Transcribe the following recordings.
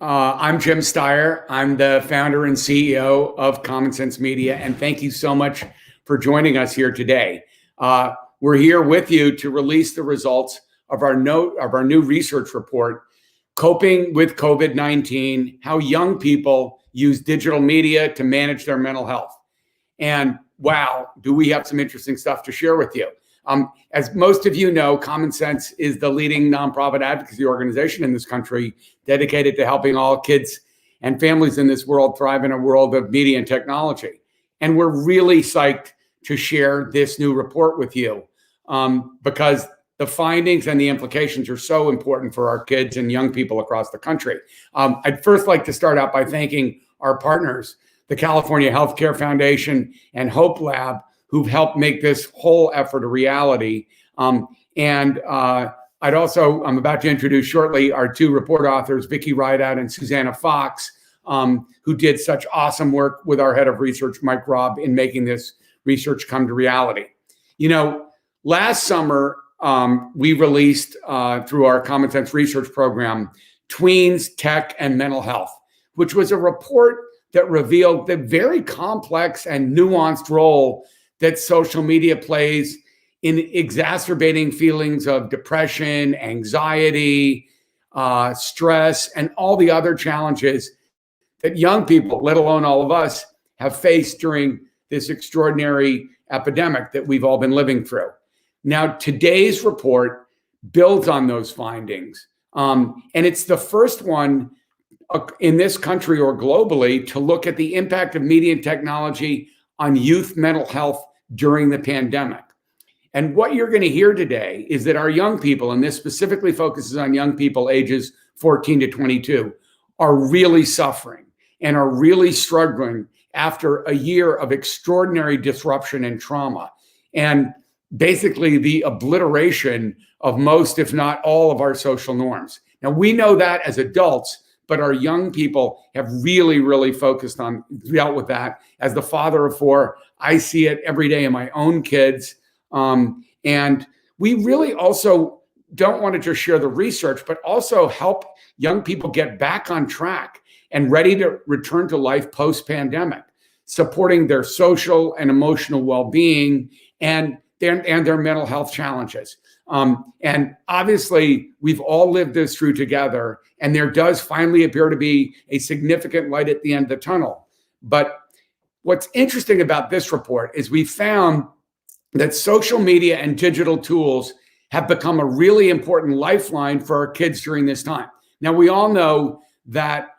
I'm Jim Steyer. I'm the founder and CEO of Common Sense Media, and thank you so much for joining us here today. We're here with you to release the results of our new research report, Coping with COVID-19, How Young People Use Digital Media to Manage Their Mental Health. And wow, do we have some interesting stuff to share with you. As most of you know, Common Sense is the leading nonprofit advocacy organization in this country dedicated to helping all kids and families in this world thrive in a world of media and technology. And we're really psyched to share this new report with you because the findings and the implications are so important for our kids and young people across the country. I'd first like to start out by thanking our partners, the California Healthcare Foundation and Hopelab, who've helped make this whole effort a reality. I'm about to introduce shortly our two report authors, Vicky Rideout and Susannah Fox, who did such awesome work with our head of research, Mike Robb, in making this research come to reality. You know, last summer, we released through our Common Sense research program, Tweens, Tech, and Mental Health, which was a report that revealed the very complex and nuanced role that social media plays in exacerbating feelings of depression, anxiety, stress, and all the other challenges that young people, let alone all of us, have faced during this extraordinary epidemic that we've all been living through. Now, today's report builds on those findings, and it's the first one in this country or globally to look at the impact of media and technology on youth mental health during the pandemic. And what you're going to hear today is that our young people, and this specifically focuses on young people ages 14 to 22, are really suffering and are really struggling after a year of extraordinary disruption and trauma, and basically the obliteration of most, if not all, of our social norms. Now, we know that as adults, but our young people have really, really dealt with that. As the father of four, I see it every day in my own kids. And we really also don't want to just share the research, but also help young people get back on track and ready to return to life post-pandemic, supporting their social and emotional well-being and their mental health challenges. And obviously, we've all lived this through together, and there does finally appear to be a significant light at the end of the tunnel. But what's interesting about this report is we found that social media and digital tools have become a really important lifeline for our kids during this time. Now, we all know that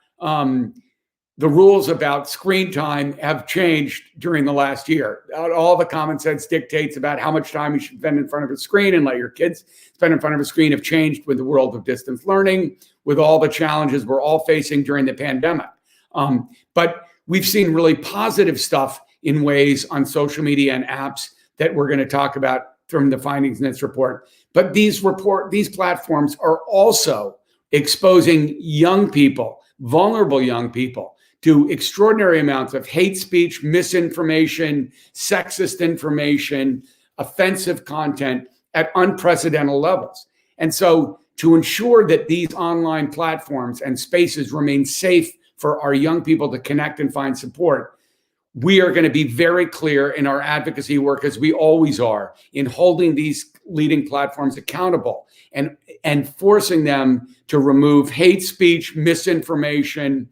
the rules about screen time have changed during the last year. All the common sense dictates about how much time you should spend in front of a screen and let your kids spend in front of a screen have changed with the world of distance learning, with all the challenges we're all facing during the pandemic. But we've seen really positive stuff in ways on social media and apps that we're going to talk about from the findings in this report. But these platforms are also exposing young people, vulnerable young people, to extraordinary amounts of hate speech, misinformation, sexist information, offensive content at unprecedented levels. And so to ensure that these online platforms and spaces remain safe for our young people to connect and find support, we are going to be very clear in our advocacy work, as we always are, in holding these leading platforms accountable and forcing them to remove hate speech, misinformation,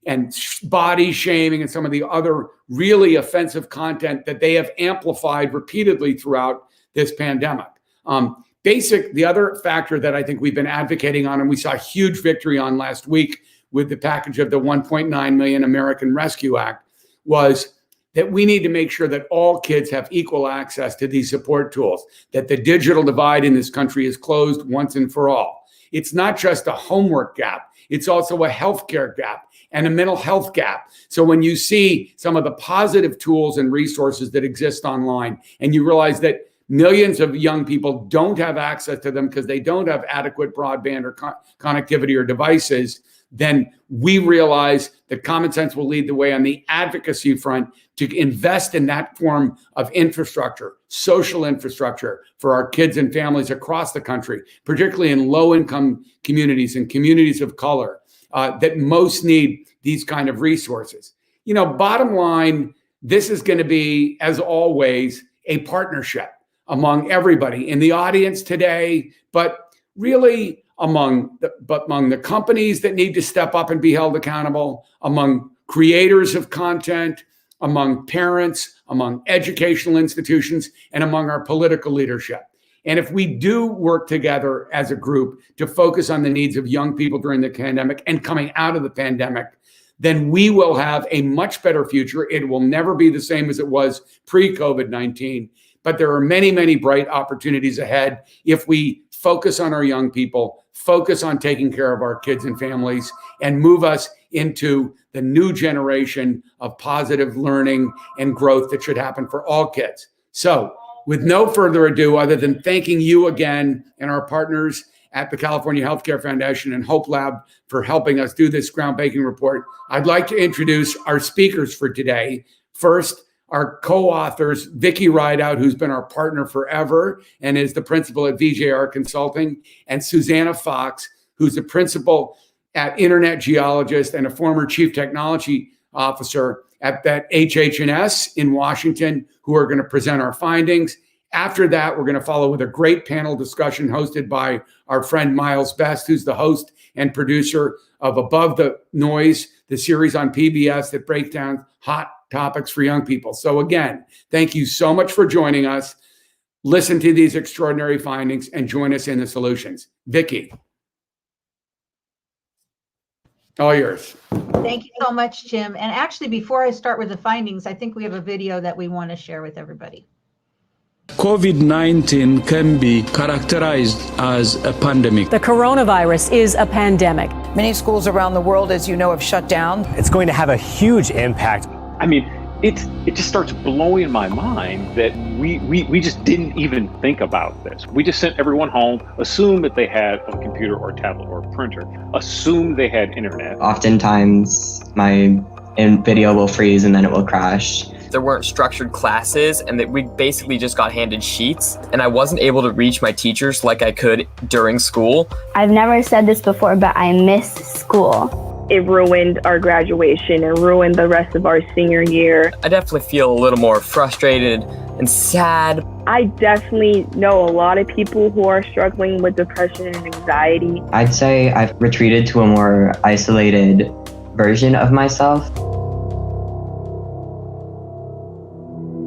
and body shaming and some of the other really offensive content that they have amplified repeatedly throughout this pandemic. The other factor that I think we've been advocating on, and we saw a huge victory on last week with the package of the 1.9 million American Rescue Act, was that we need to make sure that all kids have equal access to these support tools, that the digital divide in this country is closed once and for all. It's not just a homework gap, it's also a healthcare gap and a mental health gap. So when you see some of the positive tools and resources that exist online, and you realize that millions of young people don't have access to them because they don't have adequate broadband or connectivity or devices, then we realize that Common Sense will lead the way on the advocacy front to invest in that form of infrastructure, social infrastructure for our kids and families across the country, particularly in low-income communities and communities of color. that most need these kind of resources. Bottom line, this is going to be, as always, a partnership among everybody in the audience today, but really among the companies that need to step up and be held accountable, among creators of content, among parents, among educational institutions, and among our political leadership. And if we do work together as a group to focus on the needs of young people during the pandemic and coming out of the pandemic, then we will have a much better future. It will never be the same as it was pre-COVID-19, but there are many, many bright opportunities ahead if we focus on our young people, focus on taking care of our kids and families, and move us into the new generation of positive learning and growth that should happen for all kids. So with no further ado, other than thanking you again and our partners at the California Healthcare Foundation and Hopelab for helping us do this groundbreaking report, I'd like to introduce our speakers for today. First, our co-authors, Vicky Rideout, who's been our partner forever and is the principal at VJR Consulting, and Susannah Fox, who's the principal at Internet Geologist and a former chief technology officer at that HHS in Washington, who are going to present our findings. After that, we're going to follow with a great panel discussion hosted by our friend Myles, Bess, who's the host and producer of Above the Noise, the series on PBS that breaks down hot topics for young people. So again, thank you so much for joining us. Listen to these extraordinary findings and join us in the solutions. Vicky, all yours. Thank you so much, Jim. And actually, before I start with the findings, I think we have a video that we want to share with everybody. COVID-19 can be characterized as a pandemic. The coronavirus is a pandemic. Many schools around the world, as you know, have shut down. It's going to have a huge impact. I mean, it just starts blowing my mind that we just didn't even think about this. We just sent everyone home, assumed that they had a computer or a tablet or a printer, assumed they had internet. Oftentimes my video will freeze and then it will crash. There weren't structured classes and that we basically just got handed sheets, and I wasn't able to reach my teachers like I could during school. I've never said this before, but I miss school. It ruined our graduation and ruined the rest of our senior year. I definitely feel a little more frustrated and sad. I definitely know a lot of people who are struggling with depression and anxiety. I'd say I've retreated to a more isolated version of myself.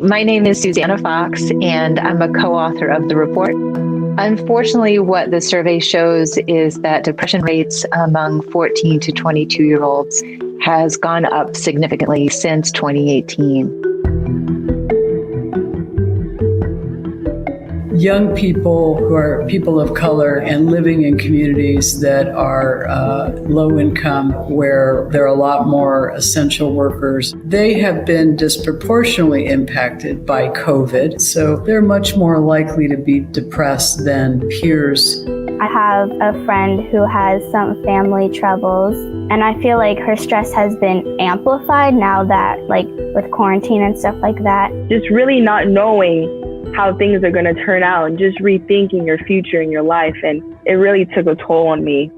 My name is Susannah Fox, and I'm a co-author of the report. Unfortunately, what the survey shows is that depression rates among 14 to 22-year-olds has gone up significantly since 2018. Young people who are people of color and living in communities that are low income, where there are a lot more essential workers, they have been disproportionately impacted by COVID. So they're much more likely to be depressed than peers. I have a friend who has some family troubles, and I feel like her stress has been amplified now that, like, with quarantine and stuff like that. Just really not knowing how things are going to turn out and just rethinking your future and your life. And it really took a toll on me.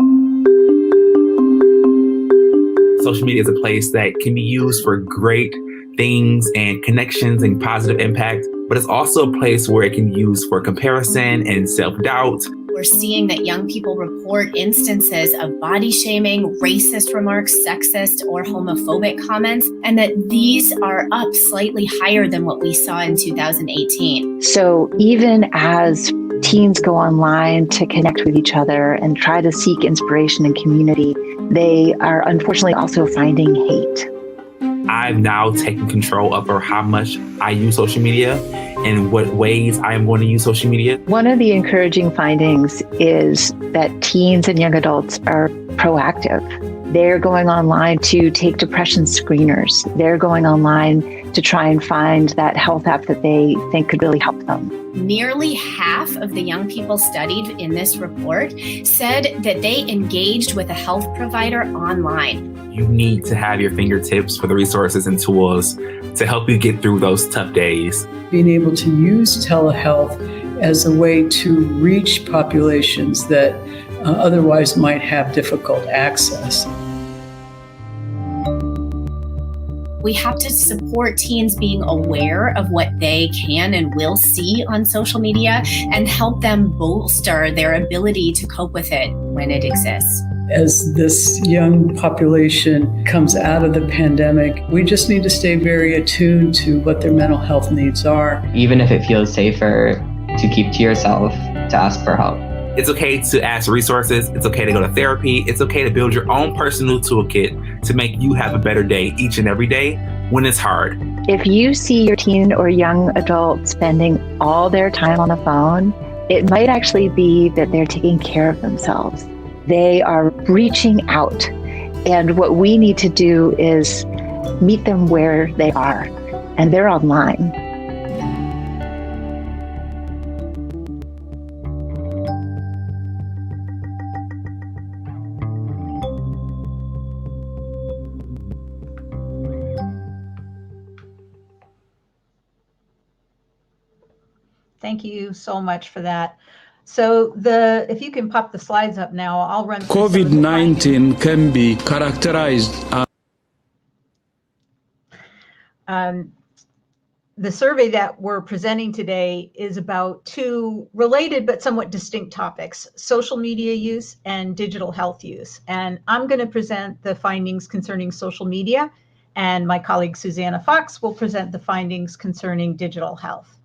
Social media is a place that can be used for great things and connections and positive impact, but it's also a place where it can be used for comparison and self-doubt. We're seeing that young people report instances of body shaming, racist remarks, sexist or homophobic comments, and that these are up slightly higher than what we saw in 2018. So even as teens go online to connect with each other and try to seek inspiration and community, they are unfortunately also finding hate. I've now taken control over how much I use social media and what ways I am going to use social media. One of the encouraging findings is that teens and young adults are proactive. They're going online to take depression screeners. They're going online to try and find that health app that they think could really help them. Nearly half of the young people studied in this report said that they engaged with a health provider online. You need to have your fingertips for the resources and tools to help you get through those tough days. Being able to use telehealth as a way to reach populations that otherwise might have difficult access. We have to support teens being aware of what they can and will see on social media and help them bolster their ability to cope with it when it exists. As this young population comes out of the pandemic, we just need to stay very attuned to what their mental health needs are. Even if it feels safer to keep to yourself, to ask for help. It's okay to ask resources. It's okay to go to therapy. It's okay to build your own personal toolkit to make you have a better day each and every day when it's hard. If you see your teen or young adult spending all their time on the phone, it might actually be that they're taking care of themselves. They are reaching out. And what we need to do is meet them where they are. And they're online. Thank you so much for that. So if you can pop the slides up now, I'll run through COVID-19 can be characterized as the survey that we're presenting today is about two related but somewhat distinct topics: social media use and digital health use. And I'm going to present the findings concerning social media, and my colleague Susannah Fox will present the findings concerning digital health.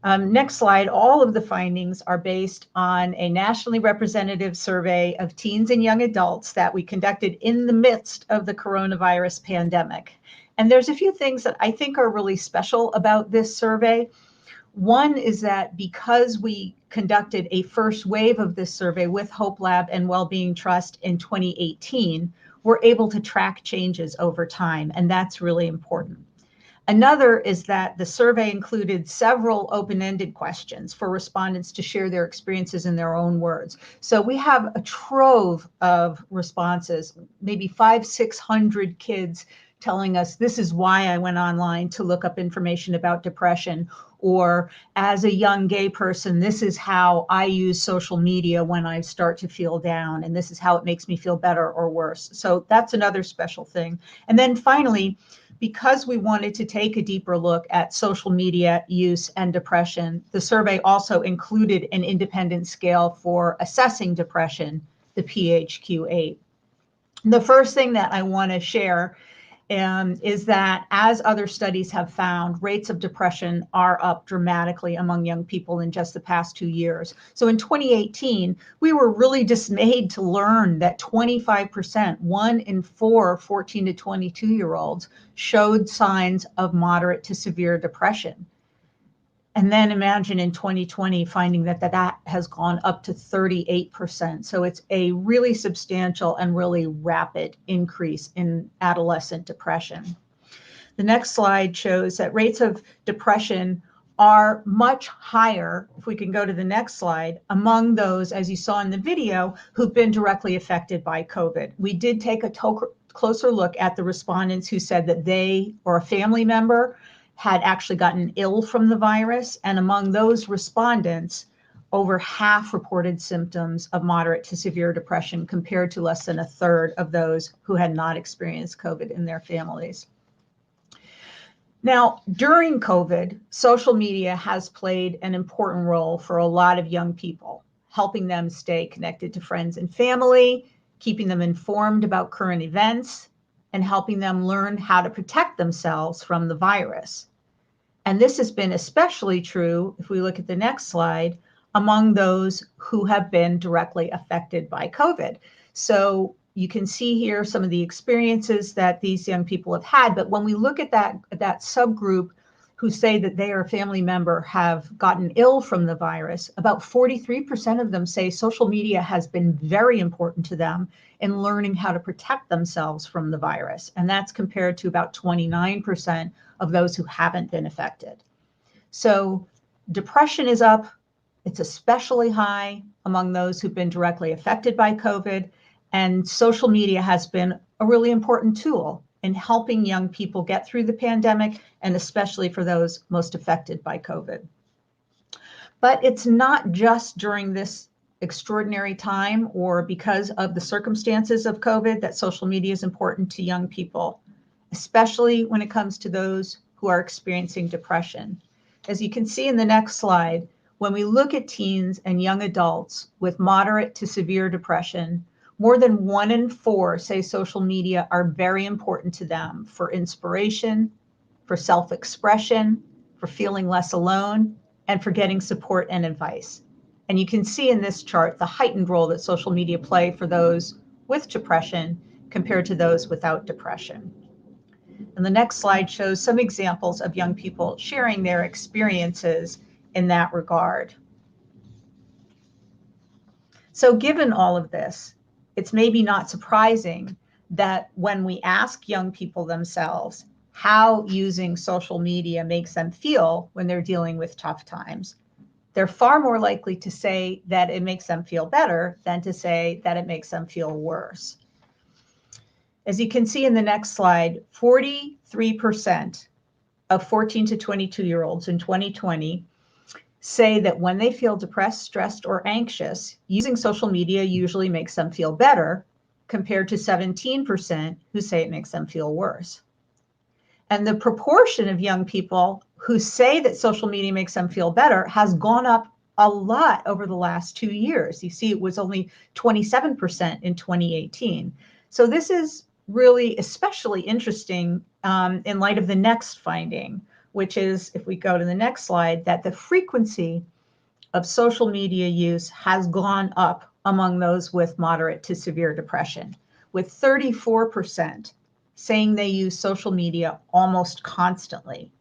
Next slide. All of the findings are based on a nationally representative survey of teens and young adults that we conducted in the midst of the coronavirus pandemic. And there's a few things that I think are really special about this survey. One is that because we conducted a first wave of this survey with Hopelab and Wellbeing Trust in 2018, we're able to track changes over time, and that's really important. Another is that the survey included several open-ended questions for respondents to share their experiences in their own words. So we have a trove of responses, maybe 500-600 kids telling us, this is why I went online to look up information about depression, or as a young gay person, this is how I use social media when I start to feel down, and this is how it makes me feel better or worse. So that's another special thing. And then finally, because we wanted to take a deeper look at social media use and depression, the survey also included an independent scale for assessing depression, the PHQ-8. The first thing that I want to share is that, as other studies have found, rates of depression are up dramatically among young people in just the past 2 years. So in 2018, we were really dismayed to learn that 25%, 1 in 4 14 to 22-year-olds, showed signs of moderate to severe depression. And then imagine in 2020 finding that that has gone up to 38%. So it's a really substantial and really rapid increase in adolescent depression. The next slide shows that rates of depression are much higher, if we can go to the next slide, among those, as you saw in the video, who've been directly affected by COVID. We did take a closer look at the respondents who said that they or a family member had actually gotten ill from the virus. And among those respondents, over half reported symptoms of moderate to severe depression, compared to less than a third of those who had not experienced COVID in their families. Now, during COVID, social media has played an important role for a lot of young people, helping them stay connected to friends and family, keeping them informed about current events, and helping them learn how to protect themselves from the virus. And this has been especially true, if we look at the next slide, among those who have been directly affected by COVID. So you can see here some of the experiences that these young people have had. But when we look at that subgroup who say that they or a family member have gotten ill from the virus, about 43% of them say social media has been very important to them in learning how to protect themselves from the virus. And that's compared to about 29% of those who haven't been affected. So depression is up. It's especially high among those who've been directly affected by COVID. And social media has been a really important tool in helping young people get through the pandemic, and especially for those most affected by COVID. But it's not just during this extraordinary time or because of the circumstances of COVID that social media is important to young people. especially when it comes to those who are experiencing depression. As you can see in the next slide, when we look at teens and young adults with moderate to severe depression, more than 1 in 4 say social media are very important to them for inspiration, for self-expression, for feeling less alone, and for getting support and advice. And you can see in this chart the heightened role that social media play for those with depression compared to those without depression. And the next slide shows some examples of young people sharing their experiences in that regard. So given all of this, it's maybe not surprising that when we ask young people themselves how using social media makes them feel when they're dealing with tough times, they're far more likely to say that it makes them feel better than to say that it makes them feel worse. As you can see in the next slide, 43% of 14 to 22-year-olds in 2020 say that when they feel depressed, stressed, or anxious, using social media usually makes them feel better, compared to 17% who say it makes them feel worse. And the proportion of young people who say that social media makes them feel better has gone up a lot over the last 2 years. You see, it was only 27% in 2018. So this is really especially interesting in light of the next finding, which is, if we go to the next slide, that the frequency of social media use has gone up among those with moderate to severe depression, with 34% saying they use social media almost constantly.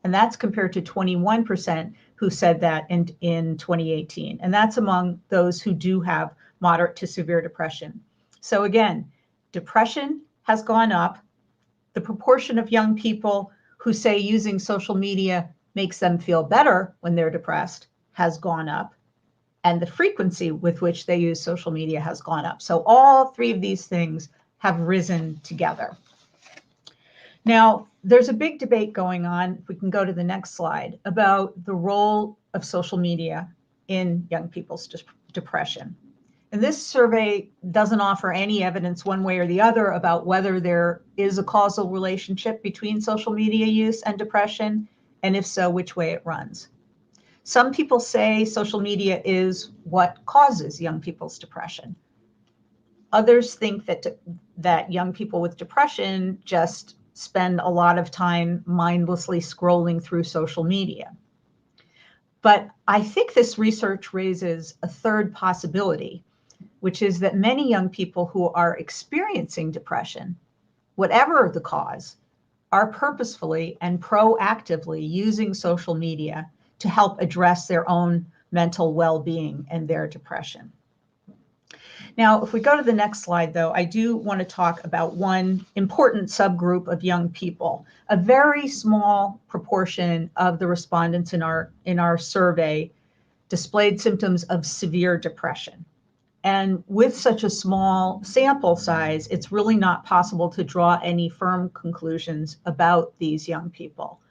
And that's compared to 21% who said that in 2018. And that's among those who do have moderate to severe depression. So again, depression has gone up. The proportion of young people who say using social media makes them feel better when they're depressed has gone up, and the frequency with which they use social media has gone up. So all three of these things have risen together. Now, there's a big debate going on, if we can go to the next slide, about the role of social media in young people's depression. And this survey doesn't offer any evidence one way or the other about whether there is a causal relationship between social media use and depression, and if so, which way it runs. Some people say social media is what causes young people's depression. Others think that young people with depression just spend a lot of time mindlessly scrolling through social media. But I think this research raises a third possibility, which is that many young people who are experiencing depression, whatever the cause, are purposefully and proactively using social media to help address their own mental well-being and their depression. Now, if we go to the next slide, though, I do want to talk about one important subgroup of young people. A very small proportion of the respondents in our survey displayed symptoms of severe depression. And with such a small sample size, it's really not possible to draw any firm conclusions about these young people.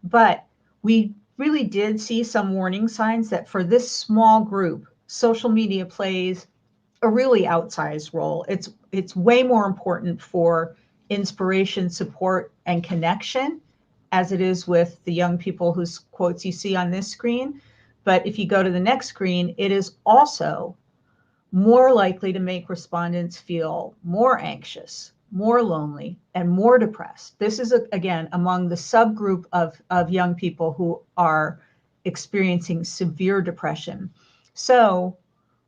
But we really did see some warning signs that for this small group, social media plays a really outsized role. It's way more important for inspiration, support, and connection as it is with the young people whose quotes you see on this screen. But if you go to the next screen, it is also more likely to make respondents feel more anxious, more lonely, and more depressed. This is, again, among the subgroup of young people who are experiencing severe depression. So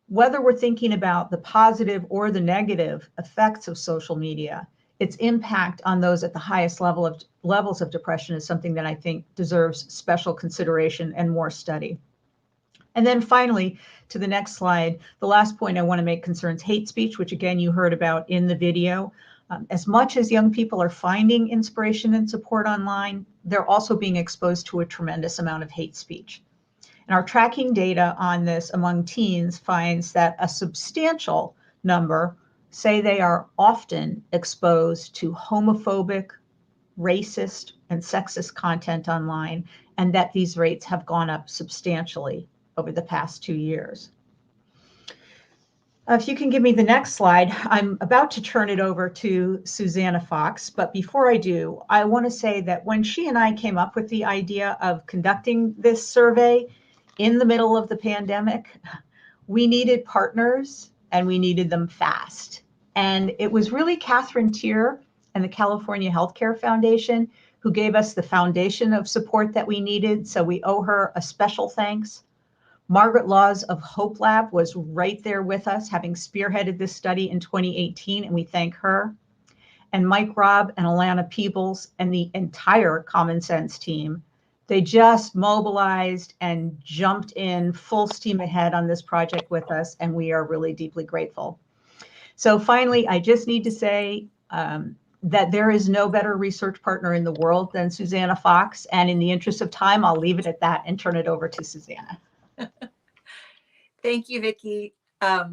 whether we're thinking about the positive or the negative effects of social media, its impact on those at the highest levels of depression is something that I think deserves special consideration and more study. And then finally, to the next slide, the last point I want to make concerns hate speech, which again, you heard about in the video. As much as young people are finding inspiration and support online, they're also being exposed to a tremendous amount of hate speech. And our tracking data on this among teens finds that a substantial number say they are often exposed to homophobic, racist, and sexist content online, and that these rates have gone up substantially over the past 2 years. If you can give me the next slide, I'm about to turn it over to Susannah Fox. But before I do, I want to say that when she and I came up with the idea of conducting this survey in the middle of the pandemic, we needed partners and we needed them fast. And it was really Catherine Tier and the California Healthcare Foundation who gave us the foundation of support that we needed. So we owe her a special thanks. Margaret Laws of Hopelab was right there with us, having spearheaded this study in 2018, and we thank her. And Mike Robb and Alana Peebles and the entire Common Sense team, they just mobilized and jumped in full steam ahead on this project with us, and we are really deeply grateful. So finally, I just need to say that there is no better research partner in the world than Susannah Fox, and in the interest of time, I'll leave it at that and turn it over to Susannah. Thank you, Vicky. I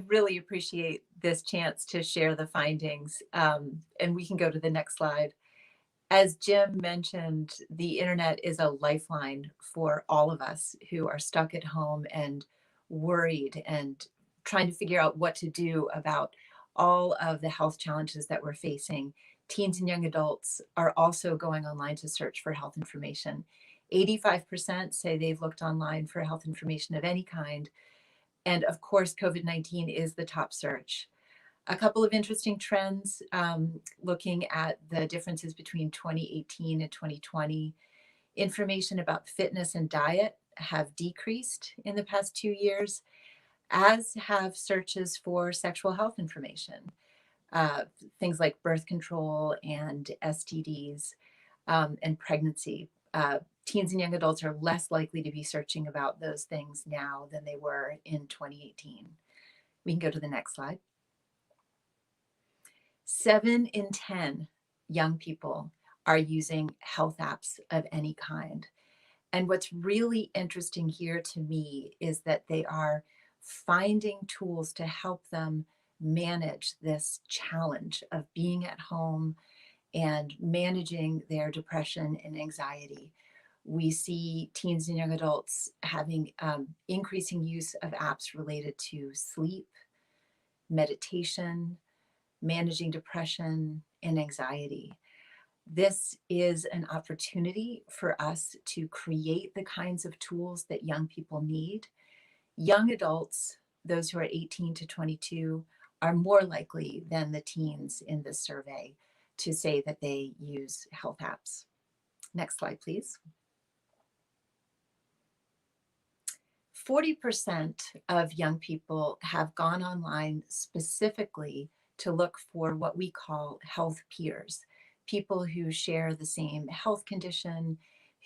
really appreciate this chance to share the findings, and we can go to the next slide. As Jim mentioned, the internet is a lifeline for all of us who are stuck at home and worried and trying to figure out what to do about all of the health challenges that we're facing. Teens and young adults are also going online to search for health information. 85% say they've looked online for health information of any kind. And of course, COVID-19 is the top search. A couple of interesting trends looking at the differences between 2018 and 2020. Information about fitness and diet have decreased in the past 2 years, as have searches for sexual health information, things like birth control and STDs and pregnancy. Teens and young adults are less likely to be searching about those things now than they were in 2018. We can go to the next slide. 7 in 10 young people are using health apps of any kind. And what's really interesting here to me is that they are finding tools to help them manage this challenge of being at home and managing their depression and anxiety. We see teens and young adults having increasing use of apps related to sleep, meditation, managing depression and anxiety. This is an opportunity for us to create the kinds of tools that young people need. Young adults, those who are 18 to 22, are more likely than the teens in this survey to say that they use health apps. Next slide, please. 40% of young people have gone online specifically to look for what we call health peers, people who share the same health condition,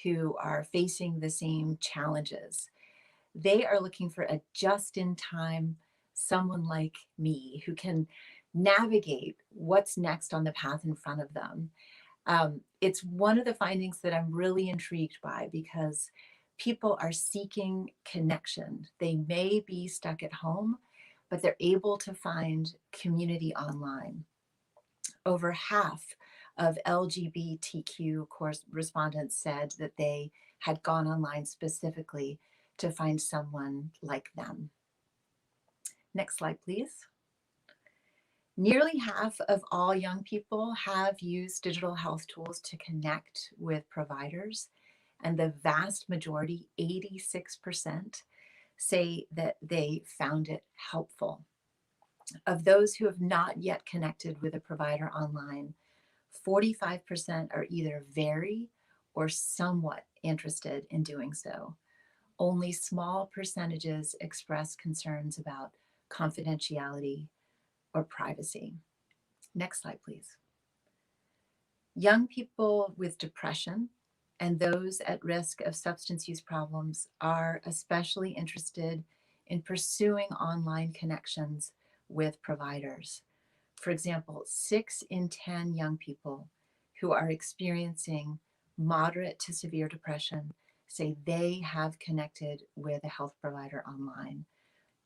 who are facing the same challenges. They are looking for a just-in-time someone like me who can navigate what's next on the path in front of them. It's one of the findings that I'm really intrigued by because people are seeking connection. They may be stuck at home, but they're able to find community online. Over half of LGBTQ respondents said that they had gone online specifically to find someone like them. Next slide, please. Nearly half of all young people have used digital health tools to connect with providers, and the vast majority, 86%, say that they found it helpful. Of those who have not yet connected with a provider online, 45% are either very or somewhat interested in doing so. Only small percentages express concerns about confidentiality or privacy. Next slide, please. Young people with depression and those at risk of substance use problems are especially interested in pursuing online connections with providers. For example, 6 in 10 young people who are experiencing moderate to severe depression say they have connected with a health provider online,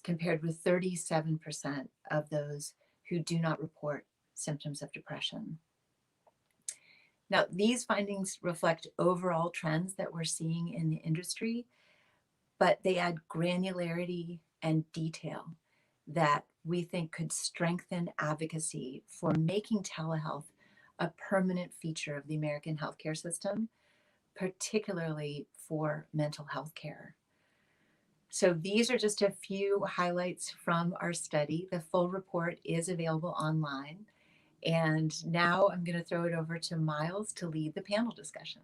compared with 37% of those who do not report symptoms of depression. Now, these findings reflect overall trends that we're seeing in the industry, but they add granularity and detail that we think could strengthen advocacy for making telehealth a permanent feature of the American healthcare system, particularly for mental health care. So these are just a few highlights from our study. The full report is available online. And now I'm going to throw it over to Myles to lead the panel discussion.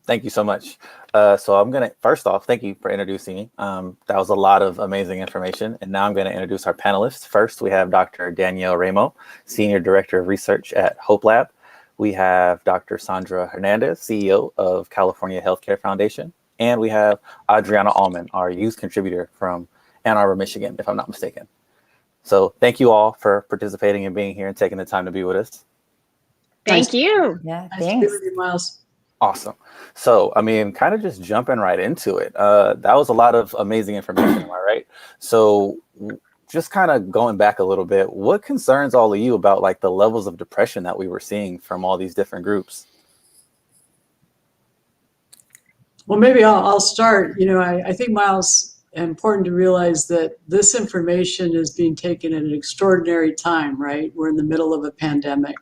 Thank you so much. So I'm going to, first off, thank you for introducing me. That was a lot of amazing information. And now I'm going to introduce our panelists. First, we have Dr. Danielle Ramo, Senior Director of Research at Hopelab. We have Dr. Sandra Hernández, CEO of California Healthcare Foundation. And we have Adriana Allman, our youth contributor from Ann Arbor, Michigan, if I'm not mistaken. So thank you all for participating and being here and taking the time to be with us. Thank you. Yeah, thanks. Nice to be with you, Myles. Awesome. So, I mean, kind of just jumping right into it. That was a lot of amazing information, am I right? So just kind of going back a little bit, what concerns all of you about like the levels of depression that we were seeing from all these different groups? Well, maybe I'll start. You know, I think, Myles, important to realize that this information is being taken at an extraordinary time, right? We're in the middle of a pandemic.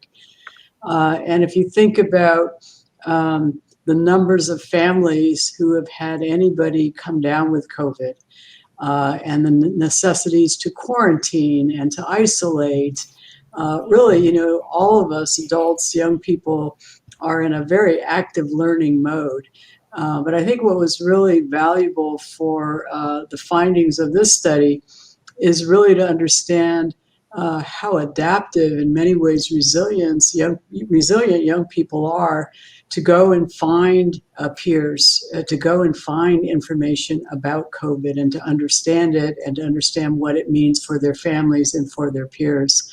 And if you think about the numbers of families who have had anybody come down with COVID, and the necessities to quarantine and to isolate, really, you know, all of us, adults, young people, are in a very active learning mode. But I think what was really valuable for the findings of this study is really to understand how adaptive, in many ways, resilient young people are to go and find peers, to go and find information about COVID and to understand it and to understand what it means for their families and for their peers.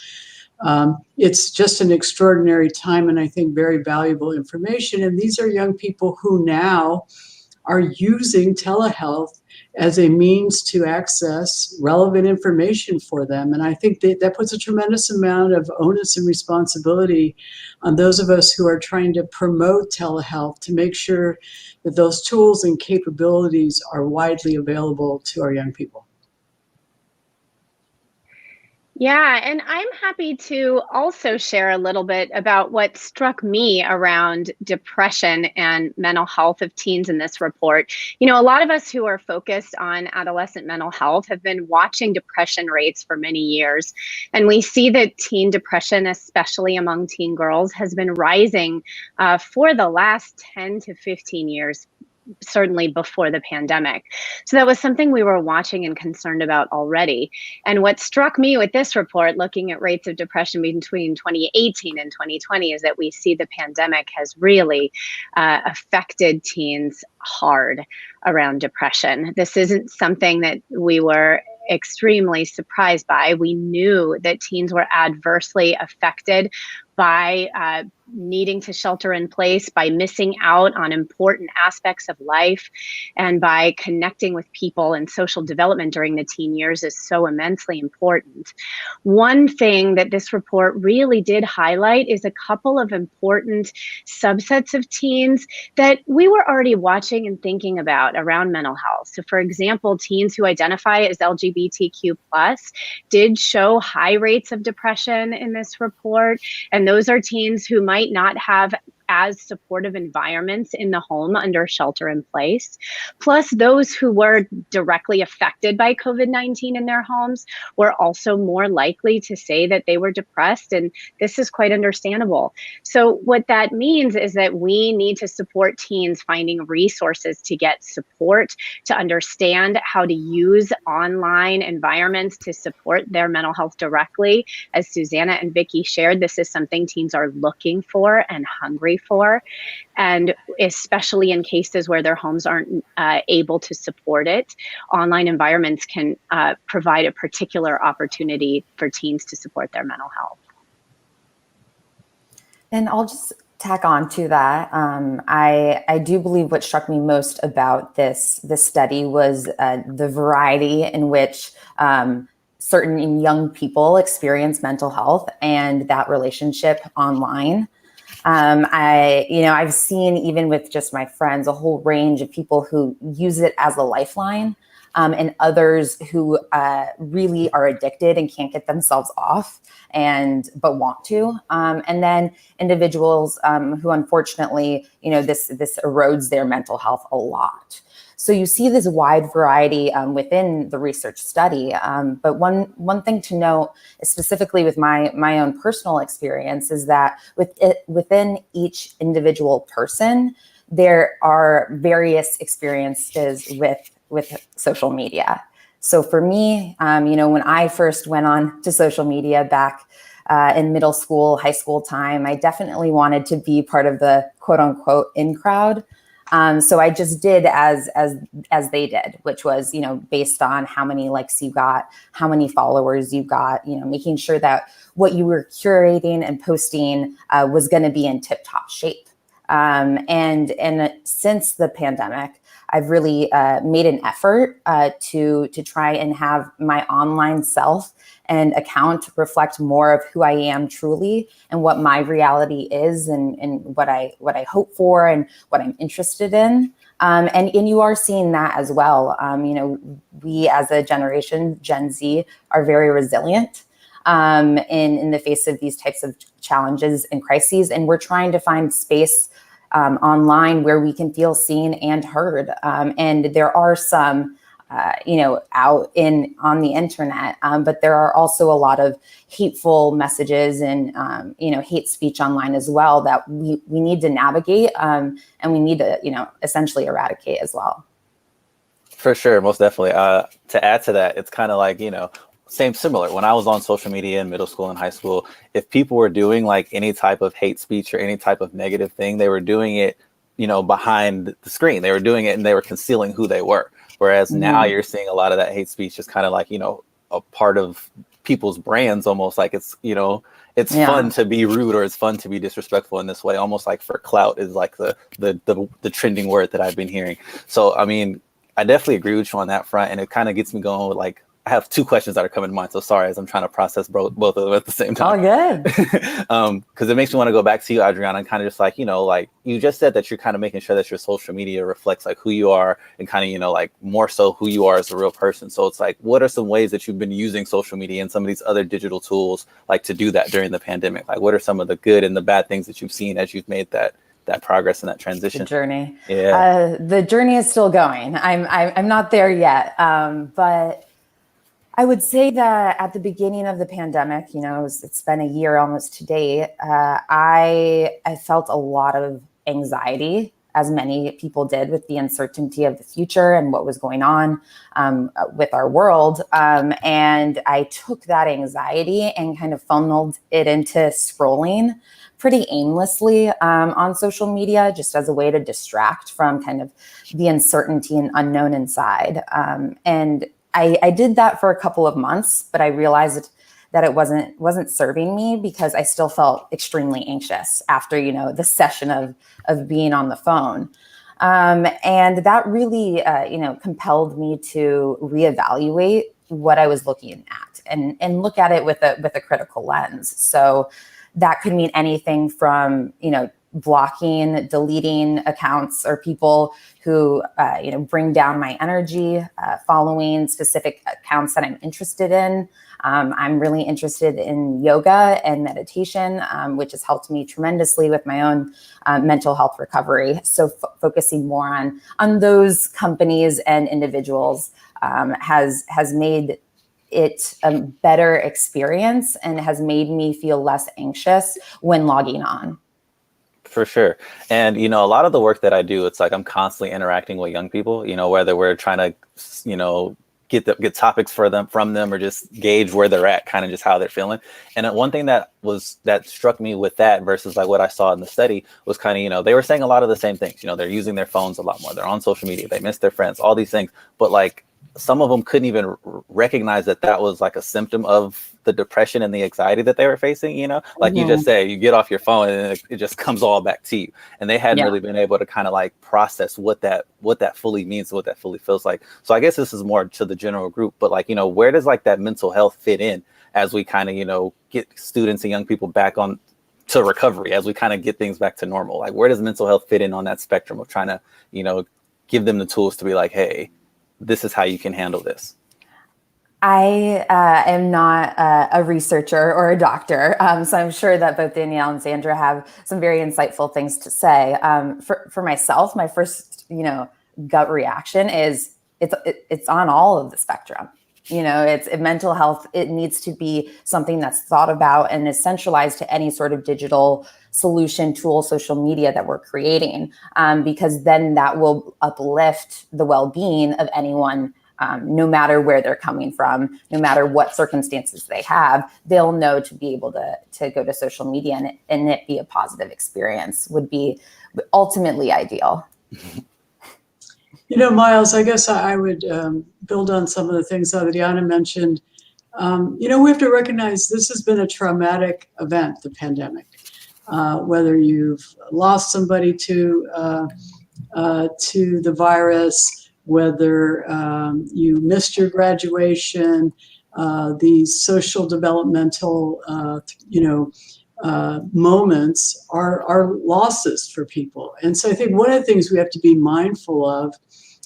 It's just an extraordinary time and I think very valuable information. And these are young people who now are using telehealth as a means to access relevant information for them. And I think that puts a tremendous amount of onus and responsibility on those of us who are trying to promote telehealth to make sure that those tools and capabilities are widely available to our young people. Yeah, and I'm happy to also share a little bit about what struck me around depression and mental health of teens in this report. You know, a lot of us who are focused on adolescent mental health have been watching depression rates for many years. And we see that teen depression, especially among teen girls, has been rising for the last 10 to 15 years. Certainly before the pandemic. So that was something we were watching and concerned about already. And what struck me with this report, looking at rates of depression between 2018 and 2020, is that we see the pandemic has really affected teens hard around depression. This isn't something that we were extremely surprised by. We knew that teens were adversely affected by needing to shelter in place, by missing out on important aspects of life, and by connecting with people, and social development during the teen years is so immensely important. One thing that this report really did highlight is a couple of important subsets of teens that we were already watching and thinking about around mental health. So for example, teens who identify as LGBTQ+ did show high rates of depression in this report. And those are teens who might not have as supportive environments in the home under shelter in place. Plus, those who were directly affected by COVID-19 in their homes were also more likely to say that they were depressed, and this is quite understandable. So what that means is that we need to support teens finding resources to get support, to understand how to use online environments to support their mental health directly. As Susannah and Vicky shared, this is something teens are looking for and hungry for, and especially in cases where their homes aren't able to support it, online environments can provide a particular opportunity for teens to support their mental health. And I'll just tack on to that. I do believe what struck me most about this study was the variety in which certain young people experience mental health and that relationship online. I've seen, even with just my friends, a whole range of people who use it as a lifeline. and others who really are addicted and can't get themselves off but want to, and then individuals who unfortunately, this erodes their mental health a lot. So you see this wide variety within the research study. But one thing to note, specifically with my own personal experience, is that within each individual person, there are various experiences with social media. So for me, when I first went on to social media back in middle school, high school time, I definitely wanted to be part of the quote unquote in crowd. So I just did as they did, which was, based on how many likes you got, how many followers you got, making sure that what you were curating and posting was going to be in tip-top shape. And since the pandemic, I've really made an effort to try and have my online self and account reflect more of who I am truly and what my reality is and what I hope for and what I'm interested in. And you are seeing that as well. We as a generation, Gen Z, are very resilient in the face of these types of challenges and crises. And we're trying to find space online where we can feel seen and heard. And there are some, out on the internet, but there are also a lot of hateful messages and, hate speech online as well that we need to navigate and we need to, essentially eradicate as well. For sure, most definitely. To add to that, it's kind of like, similar. When I was on social media in middle school and high school, if people were doing like any type of hate speech or any type of negative thing, they were doing it, behind the screen. They were doing it and they were concealing who they were. Whereas now you're seeing a lot of that hate speech just kind of like, a part of people's brands, almost like it's, it's fun to be rude or it's fun to be disrespectful in this way, almost like for clout is like the trending word that I've been hearing. So, I mean, I definitely agree with you on that front. And it kind of gets me going with like, I have two questions that are coming to mind. So sorry, as I'm trying to process both of them at the same time. Oh, good. Because it makes me want to go back to you, Adriana, and kind of just like, like you just said that you're kind of making sure that your social media reflects like who you are and kind of, like more so who you are as a real person. So it's like, what are some ways that you've been using social media and some of these other digital tools like to do that during the pandemic? Like, what are some of the good and the bad things that you've seen as you've made that progress and that transition? The journey. Yeah. The journey is still going. I'm not there yet. But I would say that at the beginning of the pandemic, it's been a year almost to date. I felt a lot of anxiety, as many people did, with the uncertainty of the future and what was going on with our world. And I took that anxiety and kind of funneled it into scrolling pretty aimlessly on social media, just as a way to distract from kind of the uncertainty and unknown inside. And I did that for a couple of months, but I realized that it wasn't serving me because I still felt extremely anxious after, the session of being on the phone. And that really, compelled me to reevaluate what I was looking at and look at it with a critical lens. So that could mean anything from, blocking, deleting accounts or people who, bring down my energy, following specific accounts that I'm interested in. I'm really interested in yoga and meditation, which has helped me tremendously with my own mental health recovery. So focusing more on those companies and individuals has made it a better experience and has made me feel less anxious when logging on. For sure. And, a lot of the work that I do, it's like I'm constantly interacting with young people, whether we're trying to, get topics from them or just gauge where they're at, kind of just how they're feeling. And one thing that struck me with that versus like what I saw in the study was kind of, they were saying a lot of the same things. They're using their phones a lot more. They're on social media. They miss their friends, all these things. But like some of them couldn't even recognize that was like a symptom of the depression and the anxiety that they were facing, like you just say, you get off your phone and it just comes all back to you. And they hadn't really been able to kind of like process what that fully means, what that fully feels like. So I guess this is more to the general group, but like, where does like that mental health fit in as we kind of, get students and young people back on to recovery, as we kind of get things back to normal? Like, where does mental health fit in on that spectrum of trying to, give them the tools to be like, hey, this is how you can handle this? I am not a researcher or a doctor, so I'm sure that both Danielle and Sandra have some very insightful things to say. For myself, my first, gut reaction is it's on all of the spectrum. It's mental health. It needs to be something that's thought about and is centralized to any sort of digital solution, tool, social media that we're creating, because then that will uplift the well-being of anyone. No matter where they're coming from, no matter what circumstances they have, they'll know to be able to go to social media and it be a positive experience would be ultimately ideal. Myles, I guess I would build on some of the things that Adriana mentioned. We have to recognize this has been a traumatic event, the pandemic. Whether you've lost somebody to the virus, whether you missed your graduation, these social developmental, moments are losses for people. And so I think one of the things we have to be mindful of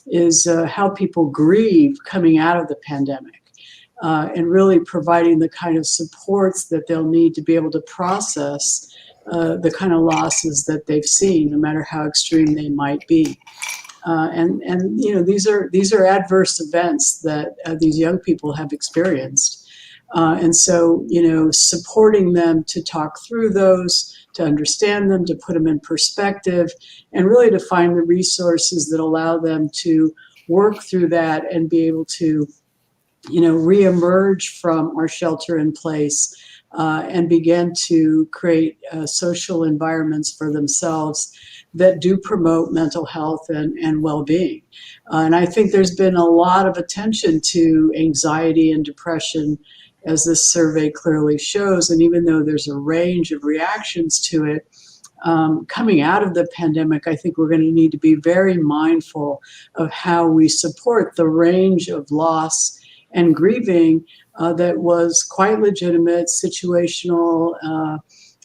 is how people grieve coming out of the pandemic, and really providing the kind of supports that they'll need to be able to process the kind of losses that they've seen, no matter how extreme they might be. These are adverse events that these young people have experienced, and so supporting them to talk through those, to understand them, to put them in perspective, and really to find the resources that allow them to work through that and be able to reemerge from our shelter in place and begin to create social environments for themselves that do promote mental health and well-being. And I think there's been a lot of attention to anxiety and depression, as this survey clearly shows. And even though there's a range of reactions to it, coming out of the pandemic, I think we're going to need to be very mindful of how we support the range of loss and grieving that was quite legitimate, situational,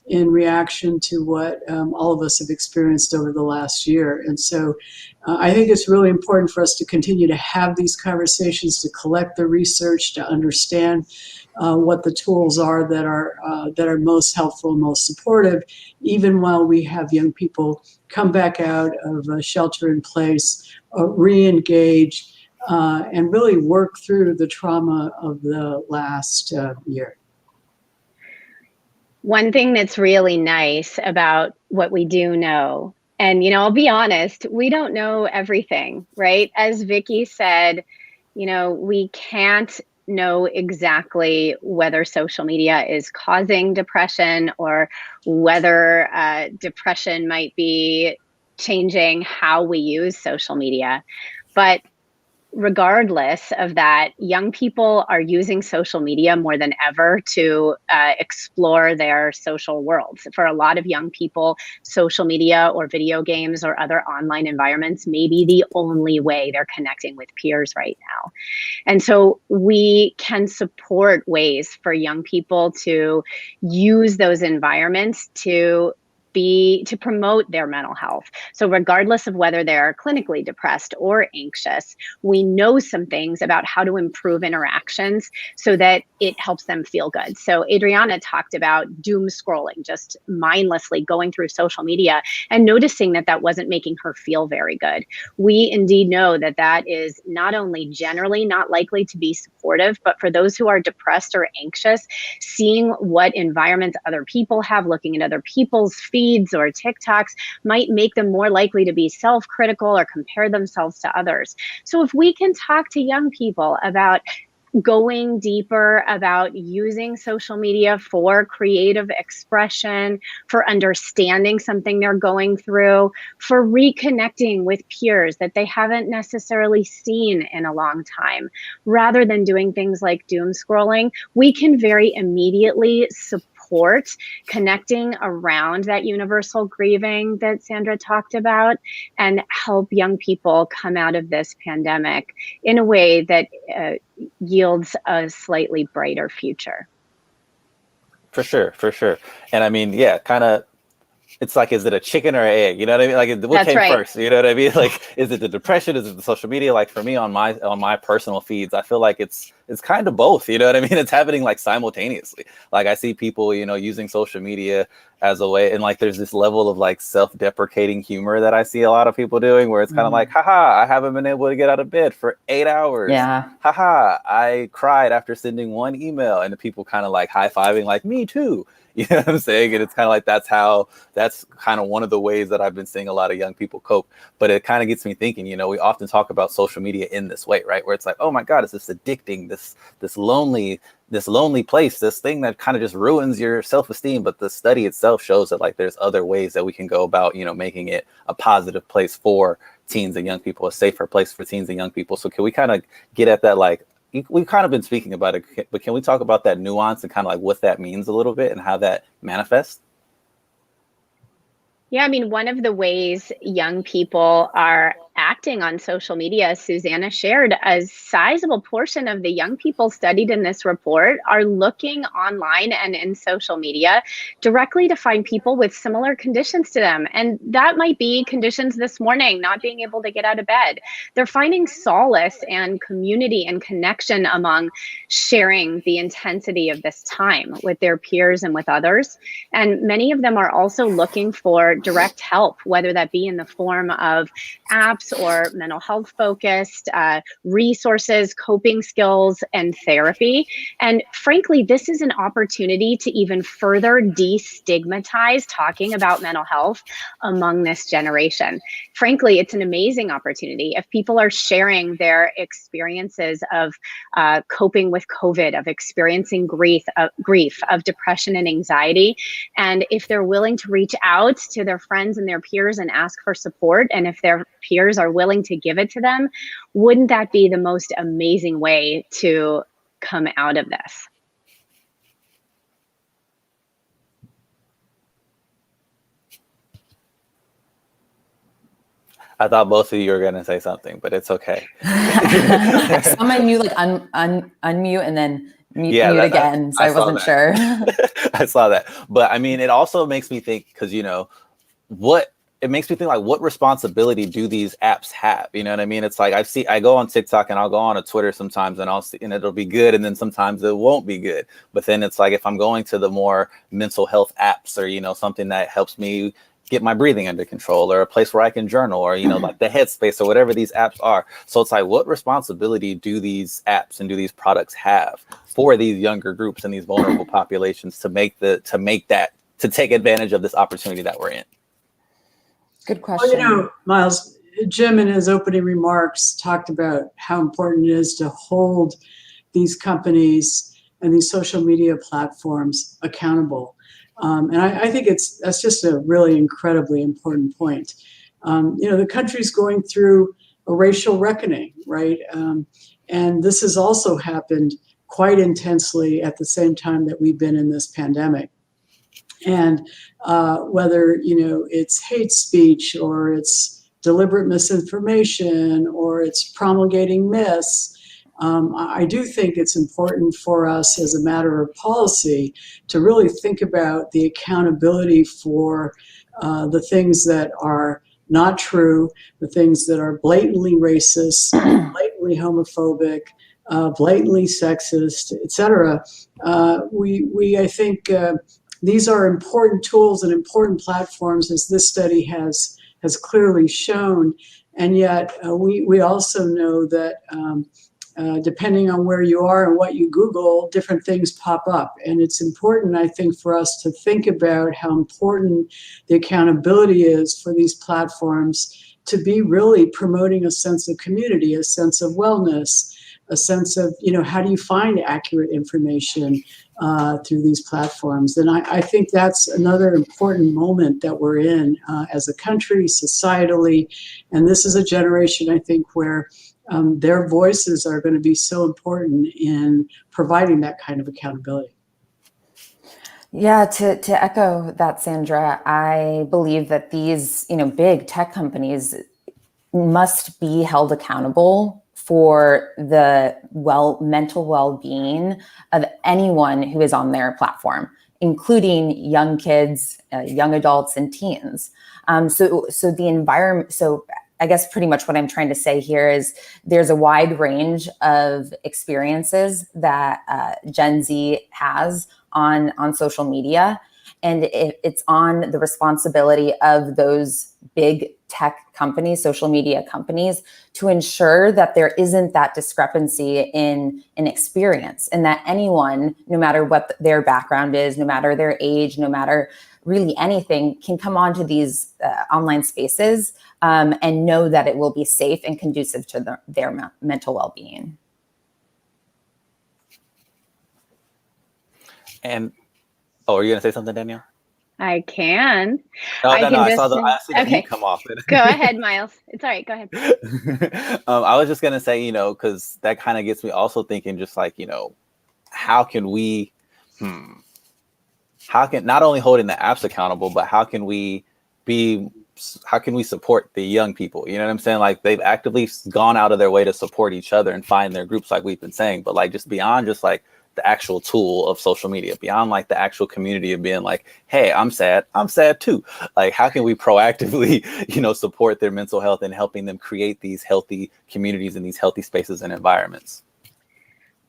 in reaction to what all of us have experienced over the last year. And so I think it's really important for us to continue to have these conversations, to collect the research, to understand what the tools are that are most helpful, most supportive, even while we have young people come back out of shelter in place, re-engage, and really work through the trauma of the last year. One thing that's really nice about what we do know, and I'll be honest, we don't know everything, right? As Vicky said, we can't know exactly whether social media is causing depression or whether depression might be changing how we use social media. But regardless of that, young people are using social media more than ever to explore their social worlds. For a lot of young people, social media or video games or other online environments may be the only way they're connecting with peers right now. And so we can support ways for young people to use those environments to promote their mental health. So regardless of whether they're clinically depressed or anxious, we know some things about how to improve interactions so that it helps them feel good. So Adriana talked about doom scrolling, just mindlessly going through social media and noticing that that wasn't making her feel very good. We indeed know that that is not only generally not likely to be supportive, but for those who are depressed or anxious, seeing what environments other people have, looking at other people's feeds or TikToks might make them more likely to be self-critical or compare themselves to others. So if we can talk to young people about going deeper, about using social media for creative expression, for understanding something they're going through, for reconnecting with peers that they haven't necessarily seen in a long time, rather than doing things like doom scrolling, we can very immediately support connecting around that universal grieving that Sandra talked about and help young people come out of this pandemic in a way that yields a slightly brighter future. For sure. And I mean, yeah, kind of it's like, is it a chicken or an egg? You know what I mean? Like, what That's came right. first? You know what I mean? Like, is it the depression? Is it the social media? Like for me on my personal feeds, I feel like it's kind of both. You know what I mean? It's happening like simultaneously. Like I see people, you know, using social media as a way, and like there's this level of like self-deprecating humor that I see a lot of people doing, where it's kind of like, haha, I haven't been able to get out of bed for 8 hours. Yeah. Haha, I cried after sending one email, and the people kind of like high-fiving, like, me too. You know what I'm saying? And it's kind of like that's kind of one of the ways that I've been seeing a lot of young people cope. But it kind of gets me thinking, you know, we often talk about social media in this way, right? Where it's like, oh my God, it's this addicting, this lonely place, this thing that kind of just ruins your self-esteem. But the study itself shows that like there's other ways that we can go about, you know, making it a positive place for teens and young people, a safer place for teens and young people. So can we kind of get at that, like, we've kind of been speaking about it, but can we talk about that nuance and kind of like what that means a little bit and how that manifests? Yeah, I mean, one of the ways young people are acting on social media, as Susannah shared, a sizable portion of the young people studied in this report are looking online and in social media directly to find people with similar conditions to them. And that might be conditions this morning, not being able to get out of bed. They're finding solace and community and connection among sharing the intensity of this time with their peers and with others. And many of them are also looking for direct help, whether that be in the form of apps or mental health focused resources, coping skills, and therapy. And frankly, this is an opportunity to even further destigmatize talking about mental health among this generation. Frankly, it's an amazing opportunity. If people are sharing their experiences of coping with COVID, of experiencing grief, of depression and anxiety, and if they're willing to reach out to their friends and their peers and ask for support, and if their peers are willing to give it to them, wouldn't that be the most amazing way to come out of this? I thought both of you were going to say something, but it's okay. Someone knew like unmute and then mute again, so I wasn't sure. I saw that. But I mean, it also makes me think, because, you know, it makes me think like, what responsibility do these apps have? You know what I mean? It's like I go on TikTok and I'll go on a Twitter sometimes and I'll see, and it'll be good, and then sometimes it won't be good. But then it's like, if I'm going to the more mental health apps, or, you know, something that helps me get my breathing under control, or a place where I can journal, or, you know, like the Headspace or whatever these apps are. So it's like, what responsibility do these apps and do these products have for these younger groups and these vulnerable populations to take advantage of this opportunity that we're in? Good question. Well, you know, Myles, Jim in his opening remarks talked about how important it is to hold these companies and these social media platforms accountable. And I think that's just a really incredibly important point. You know, the country's going through a racial reckoning, right? And this has also happened quite intensely at the same time that we've been in this pandemic. And whether, you know, it's hate speech, or it's deliberate misinformation, or it's promulgating myths, I do think it's important for us as a matter of policy to really think about the accountability for the things that are not true, the things that are blatantly racist, blatantly homophobic, blatantly sexist, etc. I think these are important tools and important platforms, as this study has clearly shown. And yet we also know that depending on where you are and what you Google, different things pop up. And it's important, I think, for us to think about how important the accountability is for these platforms to be really promoting a sense of community, a sense of wellness, a sense of, you know, how do you find accurate information through these platforms? And I think that's another important moment that we're in as a country, societally. And this is a generation, I think, where their voices are going to be so important in providing that kind of accountability. Yeah, to echo that, Sandra, I believe that these, you know, big tech companies must be held accountable for the mental well-being of anyone who is on their platform. including young kids, young adults, and teens. So the environment, so I guess pretty much what I'm trying to say here is there's a wide range of experiences that Gen Z has on social media. And it's on the responsibility of those big tech companies, social media companies, to ensure that there isn't that discrepancy in experience, and that anyone, no matter what their background is, no matter their age, no matter really anything, can come onto these online spaces and know that it will be safe and conducive to their mental well-being. And are you going to say something, Danielle? I can. No, I saw the okay. you come off. Go ahead, Myles. It's all right. Go ahead. I was just going to say, because that kind of gets me also thinking just like, how can we, not only holding the apps accountable, but how can we support the young people? You know what I'm saying? Like, they've actively gone out of their way to support each other and find their groups, like we've been saying, but like just beyond just like the actual tool of social media, beyond like the actual community of being like, hey, I'm sad too. Like, how can we proactively, support their mental health and helping them create these healthy communities and these healthy spaces and environments?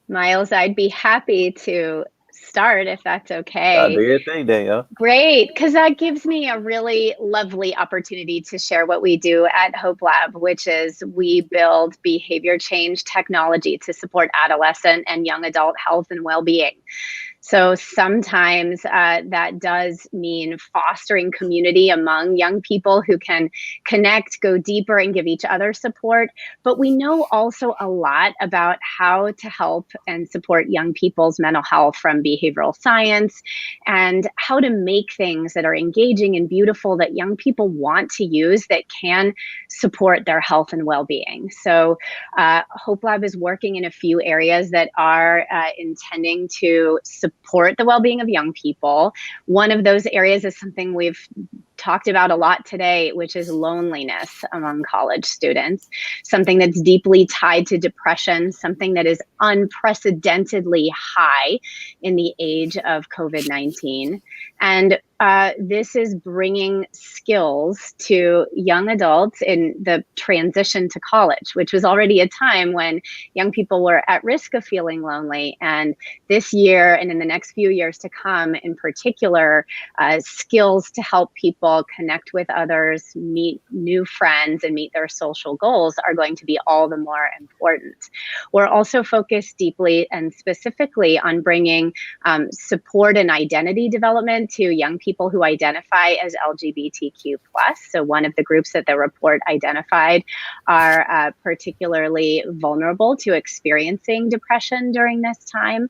Myles, I'd be happy to start if that's okay. Do your thing, Danielle. Great, because that gives me a really lovely opportunity to share what we do at Hopelab, which is we build behavior change technology to support adolescent and young adult health and well-being. So sometimes that does mean fostering community among young people who can connect, go deeper, and give each other support. But we know also a lot about how to help and support young people's mental health from behavioral science, and how to make things that are engaging and beautiful that young people want to use that can support their health and well-being. So Hopelab is working in a few areas that are intending to support the well-being of young people. One of those areas is something we've talked about a lot today, which is loneliness among college students, something that's deeply tied to depression, something that is unprecedentedly high in the age of COVID-19. And this is bringing skills to young adults in the transition to college, which was already a time when young people were at risk of feeling lonely. And this year and in the next few years to come, in particular, skills to help people connect with others, meet new friends, and meet their social goals are going to be all the more important. We're also focused deeply and specifically on bringing support and identity development to young people who identify as LGBTQ+. So one of the groups that the report identified are particularly vulnerable to experiencing depression during this time.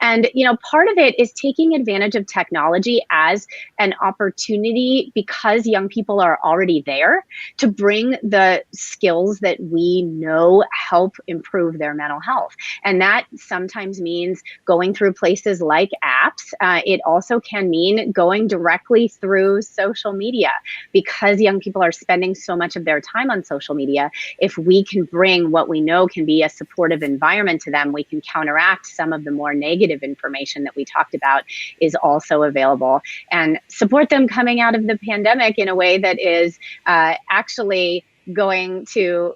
And, part of it is taking advantage of technology as an opportunity, because young people are already there, to bring the skills that we know help improve their mental health. And that sometimes means going through places like apps. It also can mean going directly through social media, because young people are spending so much of their time on social media. If we can bring what we know can be a supportive environment to them, we can counteract some of the more negative information that we talked about is also available, and support them coming out of the pandemic in a way that is actually going to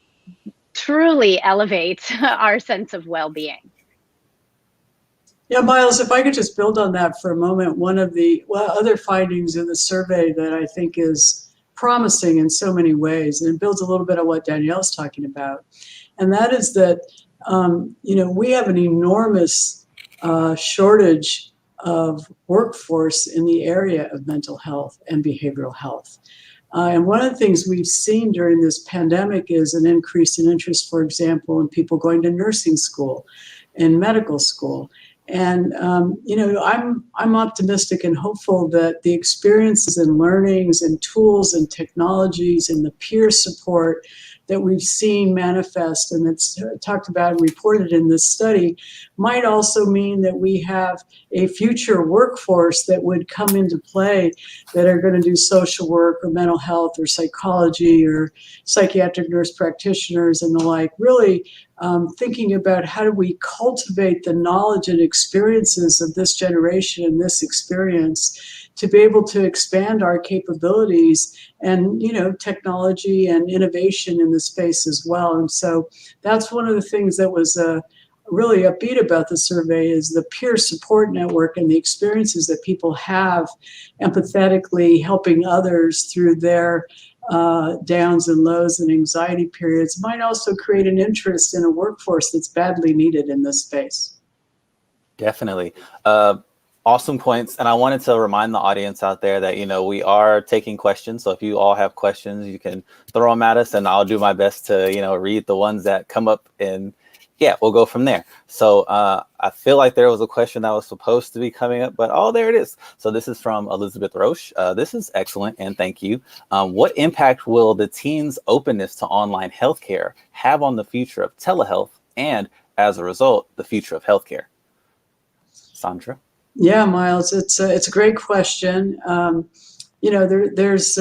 truly elevate our sense of well-being. Yeah, Myles, if I could just build on that for a moment, one of the other findings in the survey that I think is promising in so many ways, and it builds a little bit on what Danielle's talking about, and that is that, we have an enormous shortage of workforce in the area of mental health and behavioral health. And one of the things we've seen during this pandemic is an increase in interest, for example, in people going to nursing school and medical school. And, I'm optimistic and hopeful that the experiences and learnings and tools and technologies and the peer support that we've seen manifest and that's talked about and reported in this study might also mean that we have a future workforce that would come into play that are going to do social work or mental health or psychology or psychiatric nurse practitioners and the like, really thinking about how do we cultivate the knowledge and experiences of this generation and this experience to be able to expand our capabilities and, technology and innovation in the space as well. And so that's one of the things that was really upbeat about the survey is the peer support network and the experiences that people have empathetically helping others through their downs and lows and anxiety periods might also create an interest in a workforce that's badly needed in this space. Definitely. Awesome points. And I wanted to remind the audience out there that, we are taking questions. So if you all have questions, you can throw them at us and I'll do my best to, read the ones that come up, and yeah, we'll go from there. So I feel like there was a question that was supposed to be coming up, but there it is. So this is from Elizabeth Roche. This is excellent, and thank you. What impact will the teens' openness to online healthcare have on the future of telehealth and, as a result, the future of healthcare? Sandra? Yeah, Myles, it's a great question. There's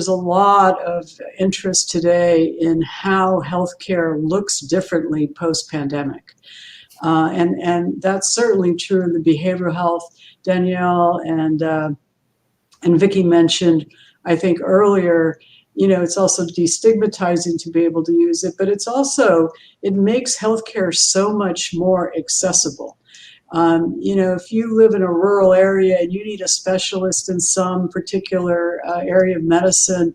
a lot of interest today in how healthcare looks differently post-pandemic. And that's certainly true in the behavioral health. Danielle and Vicky mentioned, I think earlier, it's also destigmatizing to be able to use it, but it makes healthcare so much more accessible. If you live in a rural area and you need a specialist in some particular area of medicine,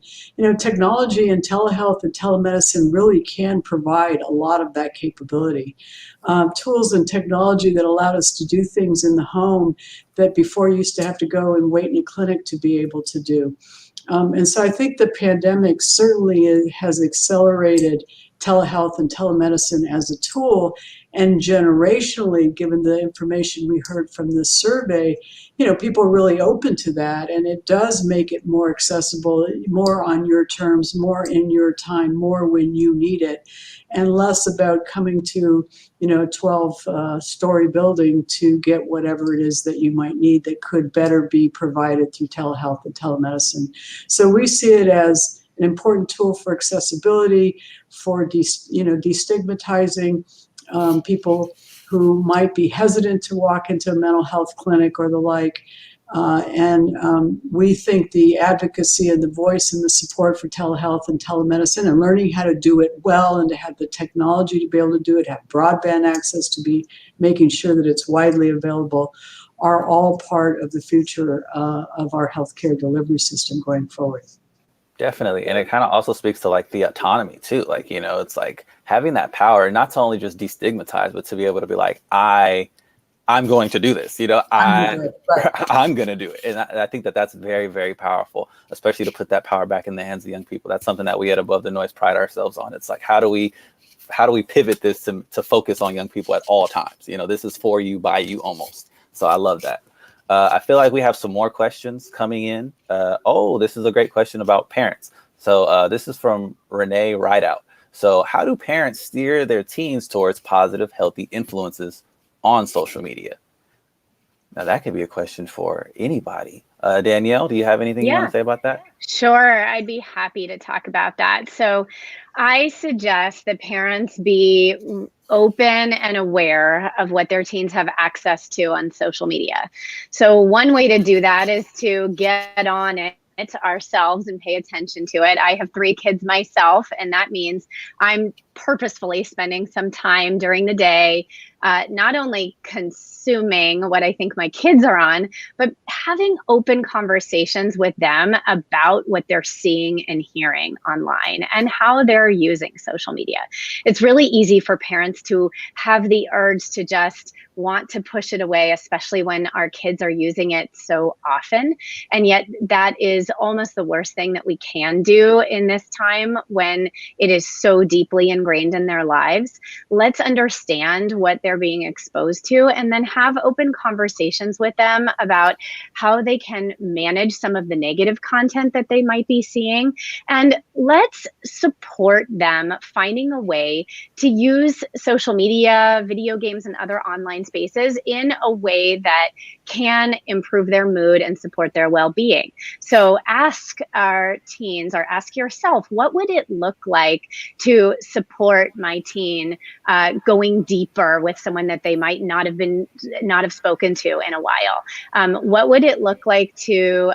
technology and telehealth and telemedicine really can provide a lot of that capability. Tools and technology that allowed us to do things in the home that before used to have to go and wait in a clinic to be able to do. And so I think the pandemic certainly has accelerated telehealth and telemedicine as a tool. And generationally, given the information we heard from this survey, people are really open to that. And it does make it more accessible, more on your terms, more in your time, more when you need it, and less about coming to, a 12-story building to get whatever it is that you might need that could better be provided through telehealth and telemedicine. So we see it as an important tool for accessibility, for destigmatizing people who might be hesitant to walk into a mental health clinic or the like. And we think the advocacy and the voice and the support for telehealth and telemedicine and learning how to do it well and to have the technology to be able to do it, have broadband access to be making sure that it's widely available, are all part of the future of our healthcare delivery system going forward. Definitely. And it kind of also speaks to the autonomy too. It's like having that power, not to only just destigmatize, but to be able to be like, I'm going to do this, I'm going to do it. And I think that that's very, very powerful, especially to put that power back in the hands of young people. That's something that we at Above the Noise pride ourselves on. It's like, how do we pivot this to focus on young people at all times? This is for you, by you almost. So I love that. I feel like we have some more questions coming in. This is a great question about parents. So this is from Renee Rideout. So how do parents steer their teens towards positive, healthy influences on social media? Now that could be a question for anybody. Danielle, do you have anything you want to say about that? Sure, I'd be happy to talk about that. So I suggest that parents be open and aware of what their teens have access to on social media. So one way to do that is to get on it ourselves and pay attention to it. I have 3 kids myself, and that means I'm purposefully spending some time during the day, not only consuming what I think my kids are on, but having open conversations with them about what they're seeing and hearing online and how they're using social media. It's really easy for parents to have the urge to just want to push it away, especially when our kids are using it so often. And yet that is almost the worst thing that we can do in this time when it is so deeply ingrained in their lives. Let's understand what they're being exposed to, and then have open conversations with them about how they can manage some of the negative content that they might be seeing. And let's support them finding a way to use social media, video games, and other online spaces in a way that can improve their mood and support their well-being. So ask our teens, or ask yourself, what would it look like to support my teen going deeper with someone that they might not have spoken to in a while? What would it look like to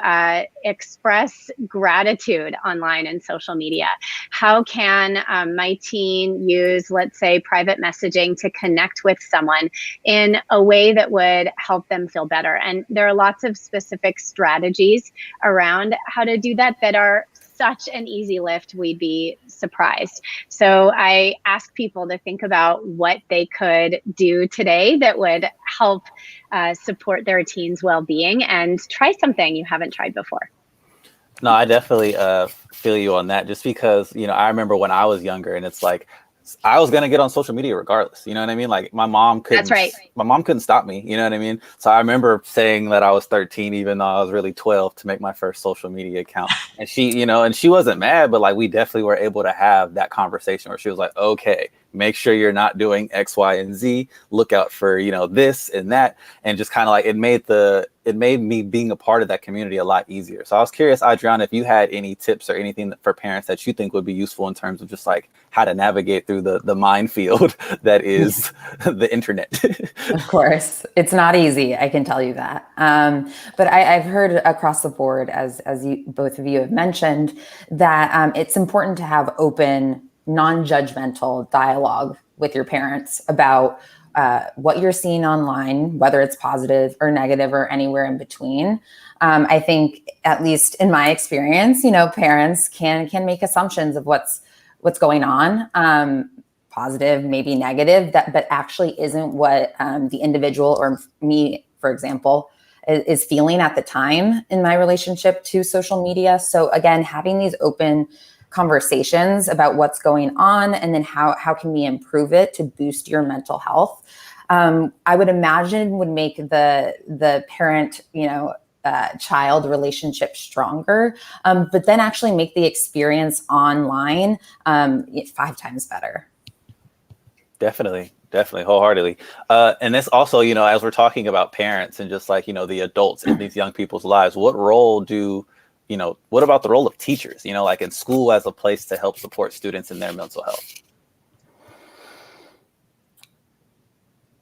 express gratitude online and social media? How can my teen use, let's say, private messaging to connect with someone in a way that would help them feel better? And there are lots of specific strategies around how to do that that are such an easy lift, we'd be surprised. So I ask people to think about what they could do today that would help support their teens' well-being, and try something you haven't tried before. No, I definitely feel you on that, just because, you know, I remember when I was younger, and it's like, I was going to get on social media regardless. You know what I mean? Like my mom couldn't, That's right. My mom couldn't stop me. You know what I mean? So I remember saying that I was 13, even though I was really 12, to make my first social media account. And she, you know, and she wasn't mad, but like we definitely were able to have that conversation where she was like, okay, make sure you're not doing X, Y, and Z. Look out for, you know, this and that. And just kind of like, it made me being a part of that community a lot easier. So I was curious, Adriana, if you had any tips or anything for parents that you think would be useful in terms of just like how to navigate through the minefield that is the internet. Of course, it's not easy. I can tell you that. But I've heard across the board, as both of you have mentioned, that it's important to have open, non-judgmental dialogue with your parents about what you're seeing online, whether it's positive or negative or anywhere in between. I think, at least in my experience, you know, parents can make assumptions of what's going on, positive, maybe negative, but actually isn't what the individual, or me, for example, is feeling at the time in my relationship to social media. So again, having these open conversations about what's going on, and then how can we improve it to boost your mental health, I would imagine would make the parent, you know, child relationship stronger, but then actually make the experience online 5 times better. Definitely, wholeheartedly. And this also, you know, as we're talking about parents and just like, you know, the adults in these young people's lives, what about the role of teachers, you know, like in school as a place to help support students in their mental health?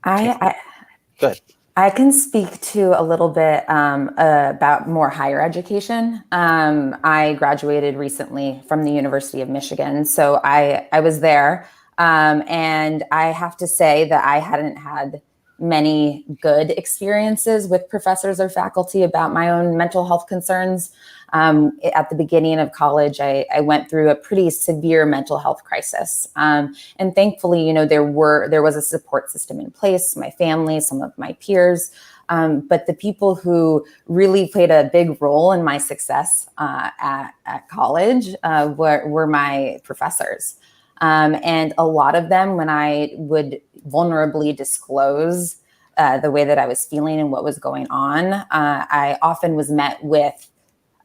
Go ahead. I can speak to a little bit about more higher education. I graduated recently from the University of Michigan, so I was there, and I have to say that I hadn't had many good experiences with professors or faculty about my own mental health concerns. At the beginning of college, I went through a pretty severe mental health crisis. And thankfully, you know, there was a support system in place, my family, some of my peers. But the people who really played a big role in my success at college were my professors. And a lot of them, when I would vulnerably disclose the way that I was feeling and what was going on, I often was met with,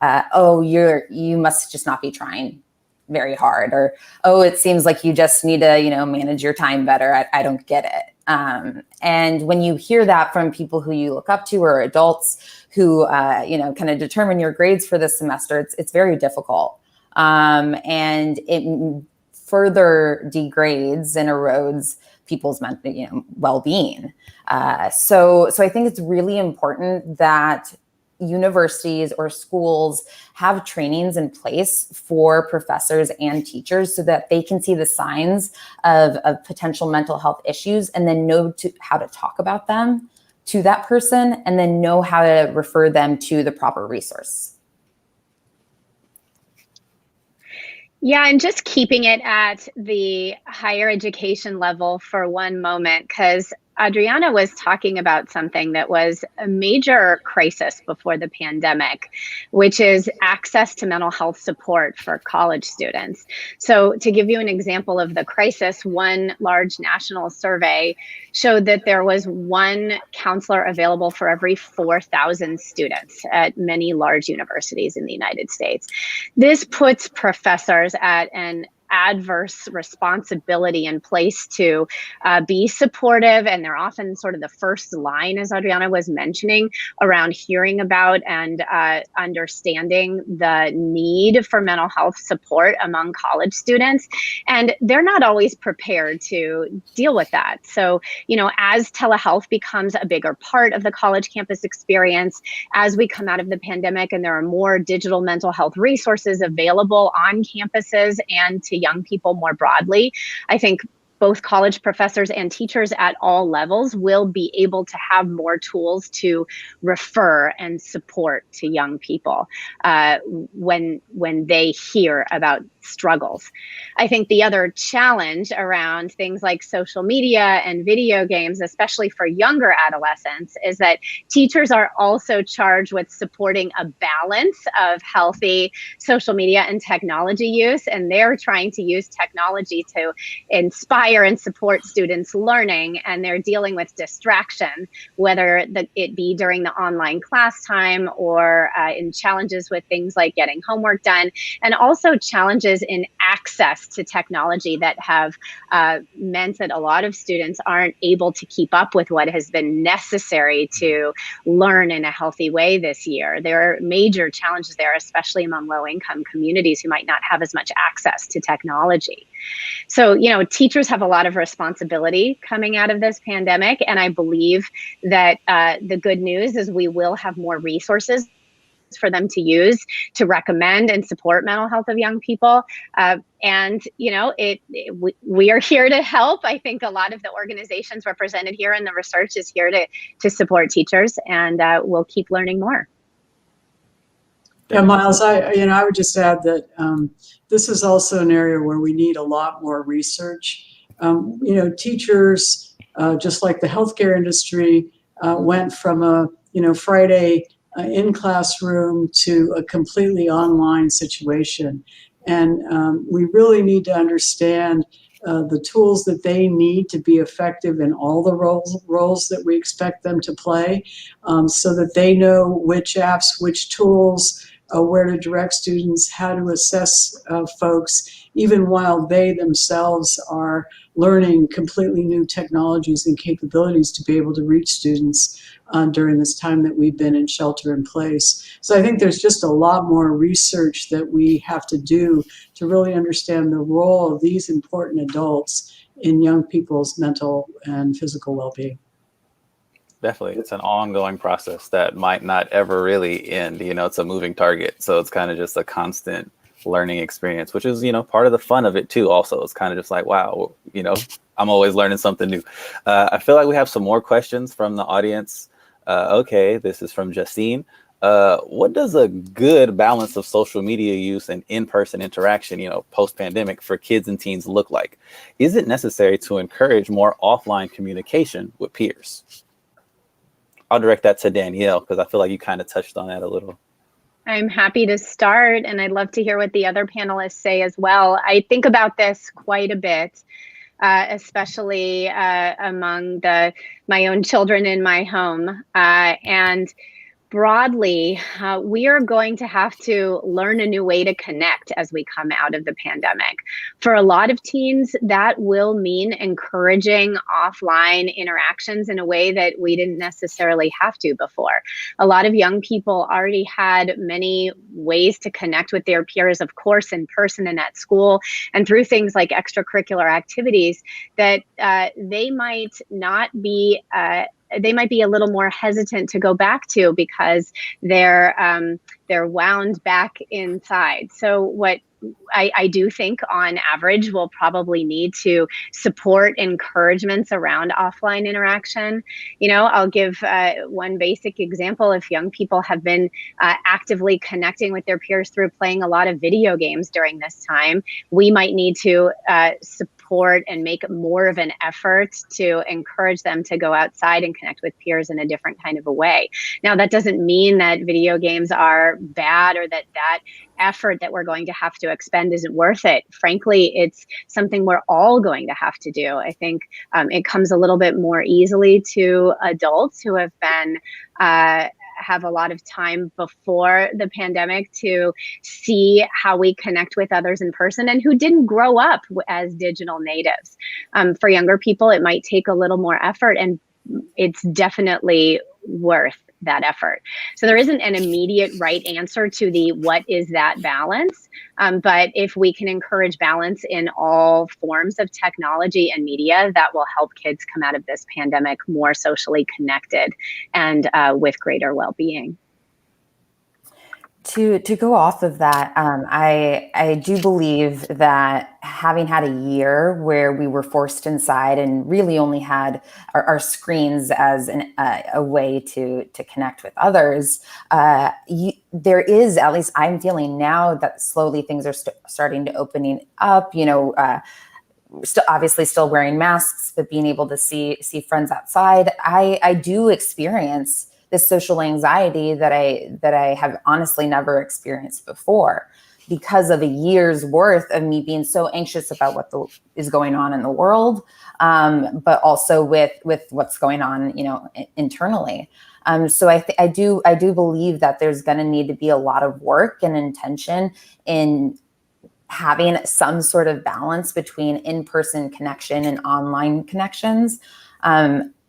oh, you must just not be trying very hard, or, oh, it seems like you just need to, you know, manage your time better. I don't get it. And when you hear that from people who you look up to, or adults who, you know, kind of determine your grades for this semester, it's very difficult. And it further degrades and erodes people's mental, you know, well-being. So I think it's really important that universities or schools have trainings in place for professors and teachers so that they can see the signs of potential mental health issues, and then know how to talk about them to that person, and then know how to refer them to the proper resource. Yeah, and just keeping it at the higher education level for one moment, because Adriana was talking about something that was a major crisis before the pandemic, which is access to mental health support for college students. So to give you an example of the crisis, one large national survey showed that there was one counselor available for every 4,000 students at many large universities in the United States. This puts professors at an adverse responsibility in place to be supportive, and they're often sort of the first line, as Adriana was mentioning, around hearing about and understanding the need for mental health support among college students, and they're not always prepared to deal with that. So, as telehealth becomes a bigger part of the college campus experience, as we come out of the pandemic and there are more digital mental health resources available on campuses and to young people more broadly, I think both college professors and teachers at all levels will be able to have more tools to refer and support to young people when they hear about struggles. I think the other challenge around things like social media and video games, especially for younger adolescents, is that teachers are also charged with supporting a balance of healthy social media and technology use, and they're trying to use technology to inspire and support students' learning, and they're dealing with distraction, whether it be during the online class time or in challenges with things like getting homework done, and also challenges in access to technology that have meant that a lot of students aren't able to keep up with what has been necessary to learn in a healthy way this year. There are major challenges there, especially among low-income communities who might not have as much access to technology. So, teachers have a lot of responsibility coming out of this pandemic, and I believe that the good news is we will have more resources for them to use to recommend and support mental health of young people. We are here to help. I think a lot of the organizations represented here and the research is here to support teachers, and we'll keep learning more. Yeah, Myles, I would just add that this is also an area where we need a lot more research. Teachers, just like the healthcare industry, went from a Friday in classroom to a completely online situation. And we really need to understand the tools that they need to be effective in all the roles that we expect them to play, so that they know which apps, which tools, where to direct students, how to assess folks, even while they themselves are learning completely new technologies and capabilities to be able to reach students during this time that we've been in shelter in place. So I think there's just a lot more research that we have to do to really understand the role of these important adults in young people's mental and physical well-being. Definitely. It's an ongoing process that might not ever really end. It's a moving target. So it's kind of just a constant learning experience, which is, part of the fun of it too. Also, it's kind of just like, wow, I'm always learning something new. I feel like we have some more questions from the audience. Okay, this is from Justine. What does a good balance of social media use and in-person interaction, post-pandemic for kids and teens look like? Is it necessary to encourage more offline communication with peers? I'll direct that to Danielle, because I feel like you kind of touched on that a little. I'm happy to start, and I'd love to hear what the other panelists say as well. I think about this quite a bit, especially among my own children in my home. And broadly, we are going to have to learn a new way to connect as we come out of the pandemic. For a lot of teens, that will mean encouraging offline interactions in a way that we didn't necessarily have to before. A lot of young people already had many ways to connect with their peers, of course, in person and at school, and through things like extracurricular activities that they might be a little more hesitant to go back to because they're wound back inside. So what I do think on average we'll probably need to support encouragements around offline interaction. I'll give one basic example. If young people have been actively connecting with their peers through playing a lot of video games during this time, we might need to support support and make more of an effort to encourage them to go outside and connect with peers in a different kind of a way. Now, that doesn't mean that video games are bad or that effort that we're going to have to expend isn't worth it. Frankly, it's something we're all going to have to do. I think it comes a little bit more easily to adults who have been have a lot of time before the pandemic to see how we connect with others in person and who didn't grow up as digital natives. For younger people, it might take a little more effort, and it's definitely worth that effort. So there isn't an immediate right answer to the what is that balance, but if we can encourage balance in all forms of technology and media, that will help kids come out of this pandemic more socially connected and with greater well-being. To go off of that, I do believe that having had a year where we were forced inside and really only had our screens as a way to connect with others, there is, at least I'm feeling now, that slowly things are starting to opening up. Obviously still wearing masks, but being able to see friends outside. I do experience this social anxiety that I have honestly never experienced before, because of a year's worth of me being so anxious about what is going on in the world, but also with what's going on, internally. So I do believe that there's going to need to be a lot of work and intention in having some sort of balance between in-person connection and online connections.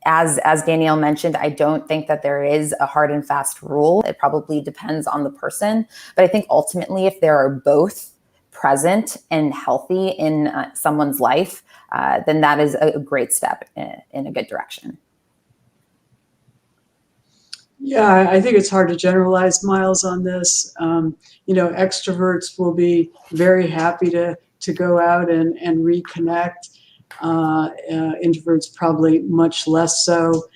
As Danielle mentioned, I don't think that there is a hard and fast rule. It probably depends on the person. But I think ultimately, if there are both present and healthy in someone's life, then that is a great step in a good direction. Yeah, I think it's hard to generalize, Myles, on this. Extroverts will be very happy to go out and reconnect. Introverts probably much less so.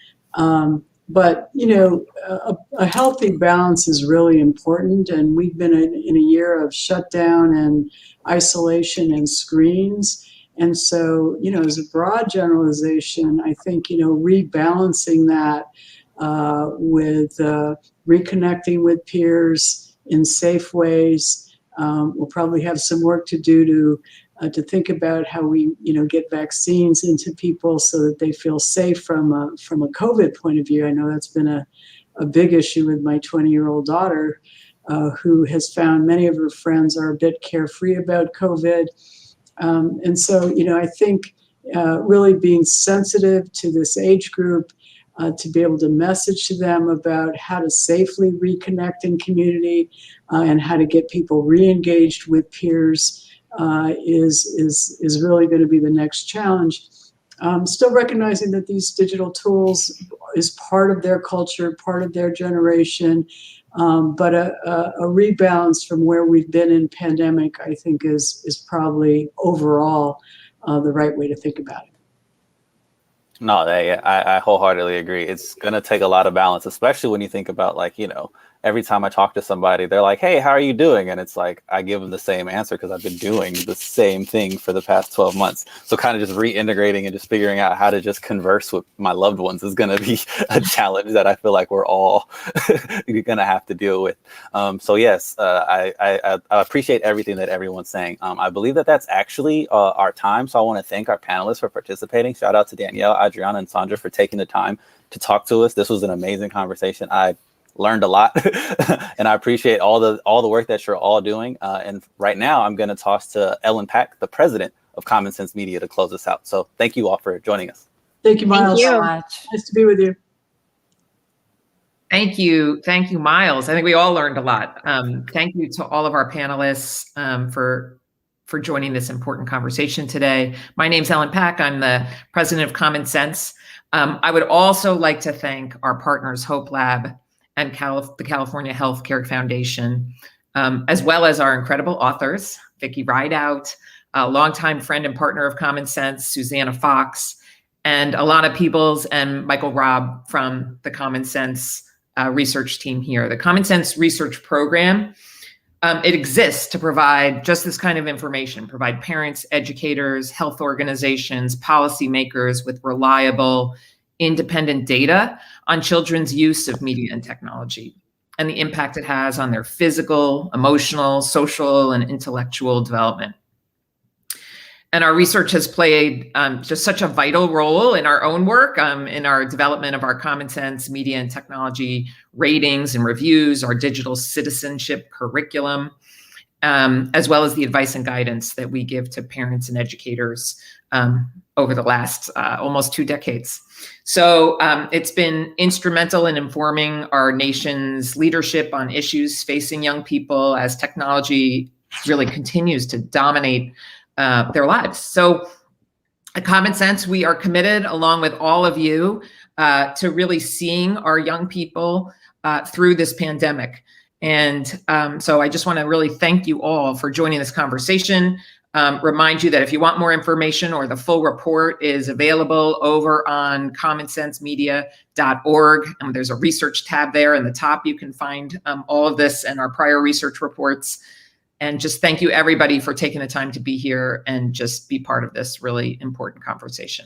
But a healthy balance is really important. And we've been in a year of shutdown and isolation and screens. And so, as a broad generalization, I think, rebalancing that with reconnecting with peers in safe ways. We'll probably have some work to do to think about how we, get vaccines into people so that they feel safe from a COVID point of view. I know that's been a big issue with my 20-year-old daughter, who has found many of her friends are a bit carefree about COVID. And so, I think really being sensitive to this age group, to be able to message to them about how to safely reconnect in community and how to get people re-engaged with peers is really going to be the next challenge. Still recognizing that these digital tools is part of their culture, part of their generation, but a rebalance from where we've been in pandemic, I think is probably overall the right way to think about it. No, I wholeheartedly agree. It's going to take a lot of balance, especially when you think about every time I talk to somebody, they're like, hey, how are you doing? And it's like, I give them the same answer because I've been doing the same thing for the past 12 months. So kind of just reintegrating and just figuring out how to just converse with my loved ones is going to be a challenge that I feel like we're all going to have to deal with. So yes, I appreciate everything that everyone's saying. I believe that that's actually our time. So I want to thank our panelists for participating. Shout out to Danielle, Adriana, and Sandra for taking the time to talk to us. This was an amazing conversation. I learned a lot and I appreciate all the work that you're all doing. And right now I'm going to toss to Ellen Pack, the president of Common Sense Media, to close us out. So thank you all for joining us. Thank you, Myles, so much. Nice to be with you. Thank you, Myles. I think we all learned a lot. Thank you to all of our panelists for joining this important conversation today. My name's Ellen Pack. I'm the president of Common Sense. I would also like to thank our partners, Hopelab and the California Healthcare Foundation, as well as our incredible authors, Vicky Rideout, a longtime friend and partner of Common Sense, Susannah Fox, and Alana Peebles and Michael Robb from the Common Sense research team here. The Common Sense research program it exists to provide just this kind of information, provide parents, educators, health organizations, policymakers with reliable, independent data on children's use of media and technology and the impact it has on their physical, emotional, social, and intellectual development. And our research has played just such a vital role in our own work, in our development of our common sense media and technology ratings and reviews, our digital citizenship curriculum, as well as the advice and guidance that we give to parents and educators over the last almost 2 decades. So it's been instrumental in informing our nation's leadership on issues facing young people as technology really continues to dominate their lives. So at Common Sense, we are committed, along with all of you, to really seeing our young people through this pandemic. And so I just want to really thank you all for joining this conversation. Remind you that if you want more information or the full report is available over on commonsensemedia.org. There's a research tab there in the top. You can find all of this and our prior research reports. And just thank you, everybody, for taking the time to be here and just be part of this really important conversation.